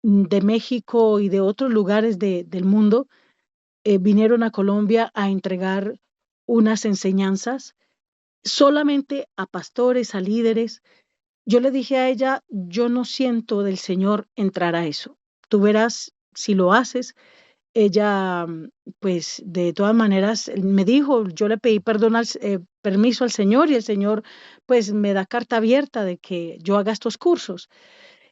de México y de otros lugares del mundo. Vinieron a Colombia a entregar unas enseñanzas solamente a pastores, a líderes. Yo le dije a ella, yo no siento del Señor entrar a eso. Tú verás si lo haces. Ella, pues, de todas maneras, me dijo, yo le pedí permiso al Señor y el Señor, pues, me da carta abierta de que yo haga estos cursos.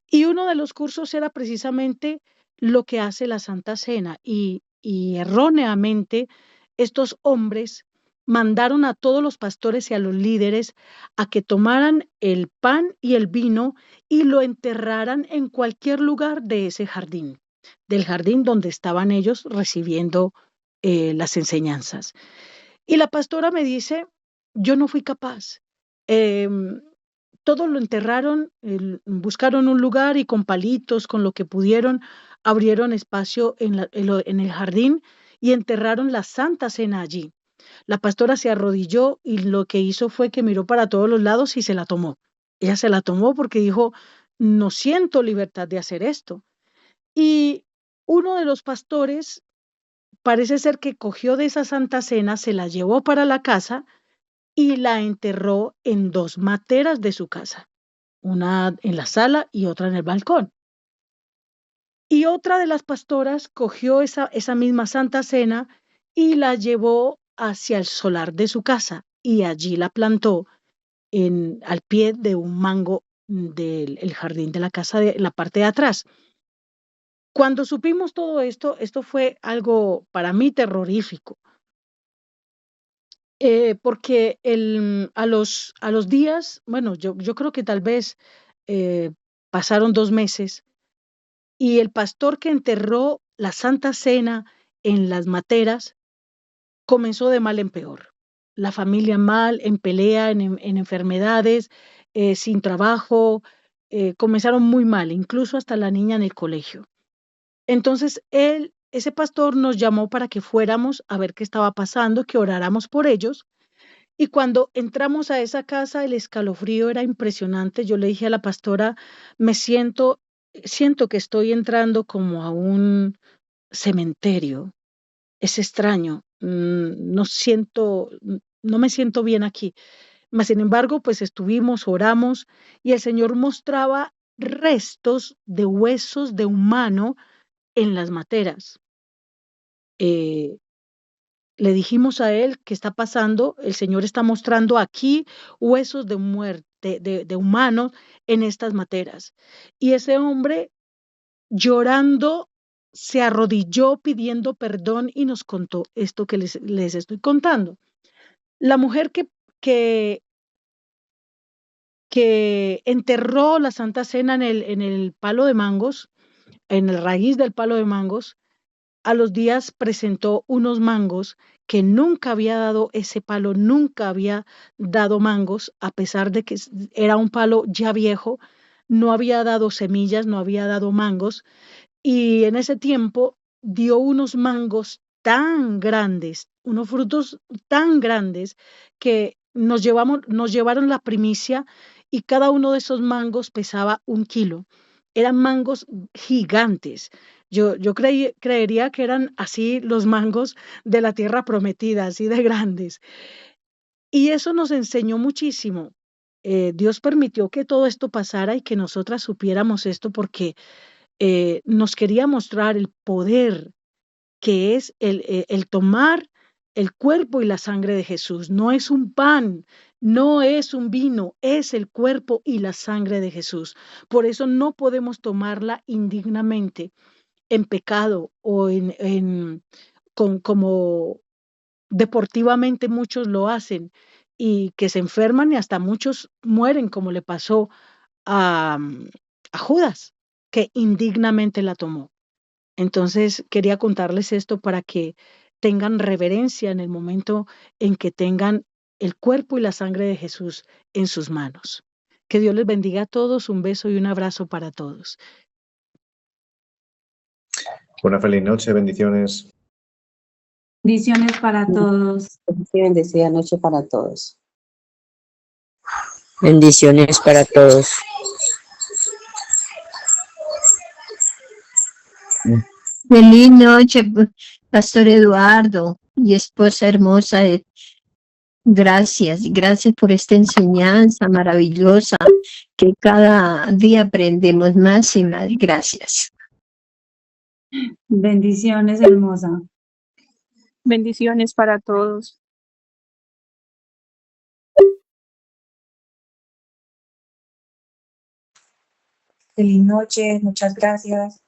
Y uno de los cursos era precisamente lo que hace la Santa Cena y erróneamente estos hombres mandaron a todos los pastores y a los líderes a que tomaran el pan y el vino y lo enterraran en cualquier lugar de ese jardín, del jardín donde estaban ellos recibiendo las enseñanzas. Y la pastora me dice, yo no fui capaz. Em, Todos lo enterraron, buscaron un lugar y con palitos, con lo que pudieron, abrieron espacio en el jardín y enterraron la Santa Cena allí. La pastora se arrodilló y lo que hizo fue que miró para todos los lados y se la tomó. Ella se la tomó porque dijo, no siento libertad de hacer esto. Y uno de los pastores parece ser que cogió de esa Santa Cena, se la llevó para la casa y la enterró en 2 materas de su casa, una en la sala y otra en el balcón. Y otra de las pastoras cogió esa misma Santa Cena y la llevó hacia el solar de su casa y allí la plantó al pie de un mango del jardín de la casa, de la parte de atrás. Cuando supimos todo esto, esto fue algo para mí terrorífico. Porque a los días, bueno, yo creo que tal vez pasaron 2 meses y el pastor que enterró la Santa Cena en las materas comenzó de mal en peor. La familia mal, en pelea, en enfermedades, sin trabajo, comenzaron muy mal, incluso hasta la niña en el colegio. Entonces ese pastor nos llamó para que fuéramos a ver qué estaba pasando, que oráramos por ellos. Y cuando entramos a esa casa, el escalofrío era impresionante. Yo le dije a la pastora, siento que estoy entrando como a un cementerio. Es extraño. No me siento bien aquí. Mas, sin embargo, pues estuvimos, oramos y el Señor mostraba restos de huesos de humano en las materas. Le dijimos a él qué está pasando, el Señor está mostrando aquí huesos de muerte, de humanos en estas materas. Y ese hombre llorando se arrodilló pidiendo perdón y nos contó esto que les estoy contando. La mujer que enterró la Santa Cena en el palo de mangos, en el raíz del palo de mangos, a los días presentó unos mangos que nunca había dado ese palo, nunca había dado mangos, a pesar de que era un palo ya viejo, no había dado semillas, no había dado mangos, y en ese tiempo dio unos mangos tan grandes, unos frutos tan grandes que nos llevaron la primicia y cada uno de esos mangos pesaba 1 kilo. Eran mangos gigantes. Yo creería que eran así los mangos de la tierra prometida, así de grandes. Y eso nos enseñó muchísimo. Dios permitió que todo esto pasara y que nosotras supiéramos esto porque nos quería mostrar el poder que es el tomar el cuerpo y la sangre de Jesús. No es un pan, no es un vino, es el cuerpo y la sangre de Jesús. Por eso no podemos tomarla indignamente en pecado o como deportivamente muchos lo hacen y que se enferman y hasta muchos mueren, como le pasó a, a Judas, que indignamente la tomó. Entonces, quería contarles esto para que tengan reverencia en el momento en que tengan el cuerpo y la sangre de Jesús en sus manos. Que Dios les bendiga a todos. Un beso y un abrazo para todos. Una feliz noche, bendiciones. Bendiciones para todos. Bendecida noche para todos. Bendiciones para todos. Feliz noche, Pastor Eduardo y esposa hermosa. Gracias por esta enseñanza maravillosa que cada día aprendemos más y más. Gracias. Bendiciones, hermosa. Bendiciones para todos. Feliz noche, muchas gracias.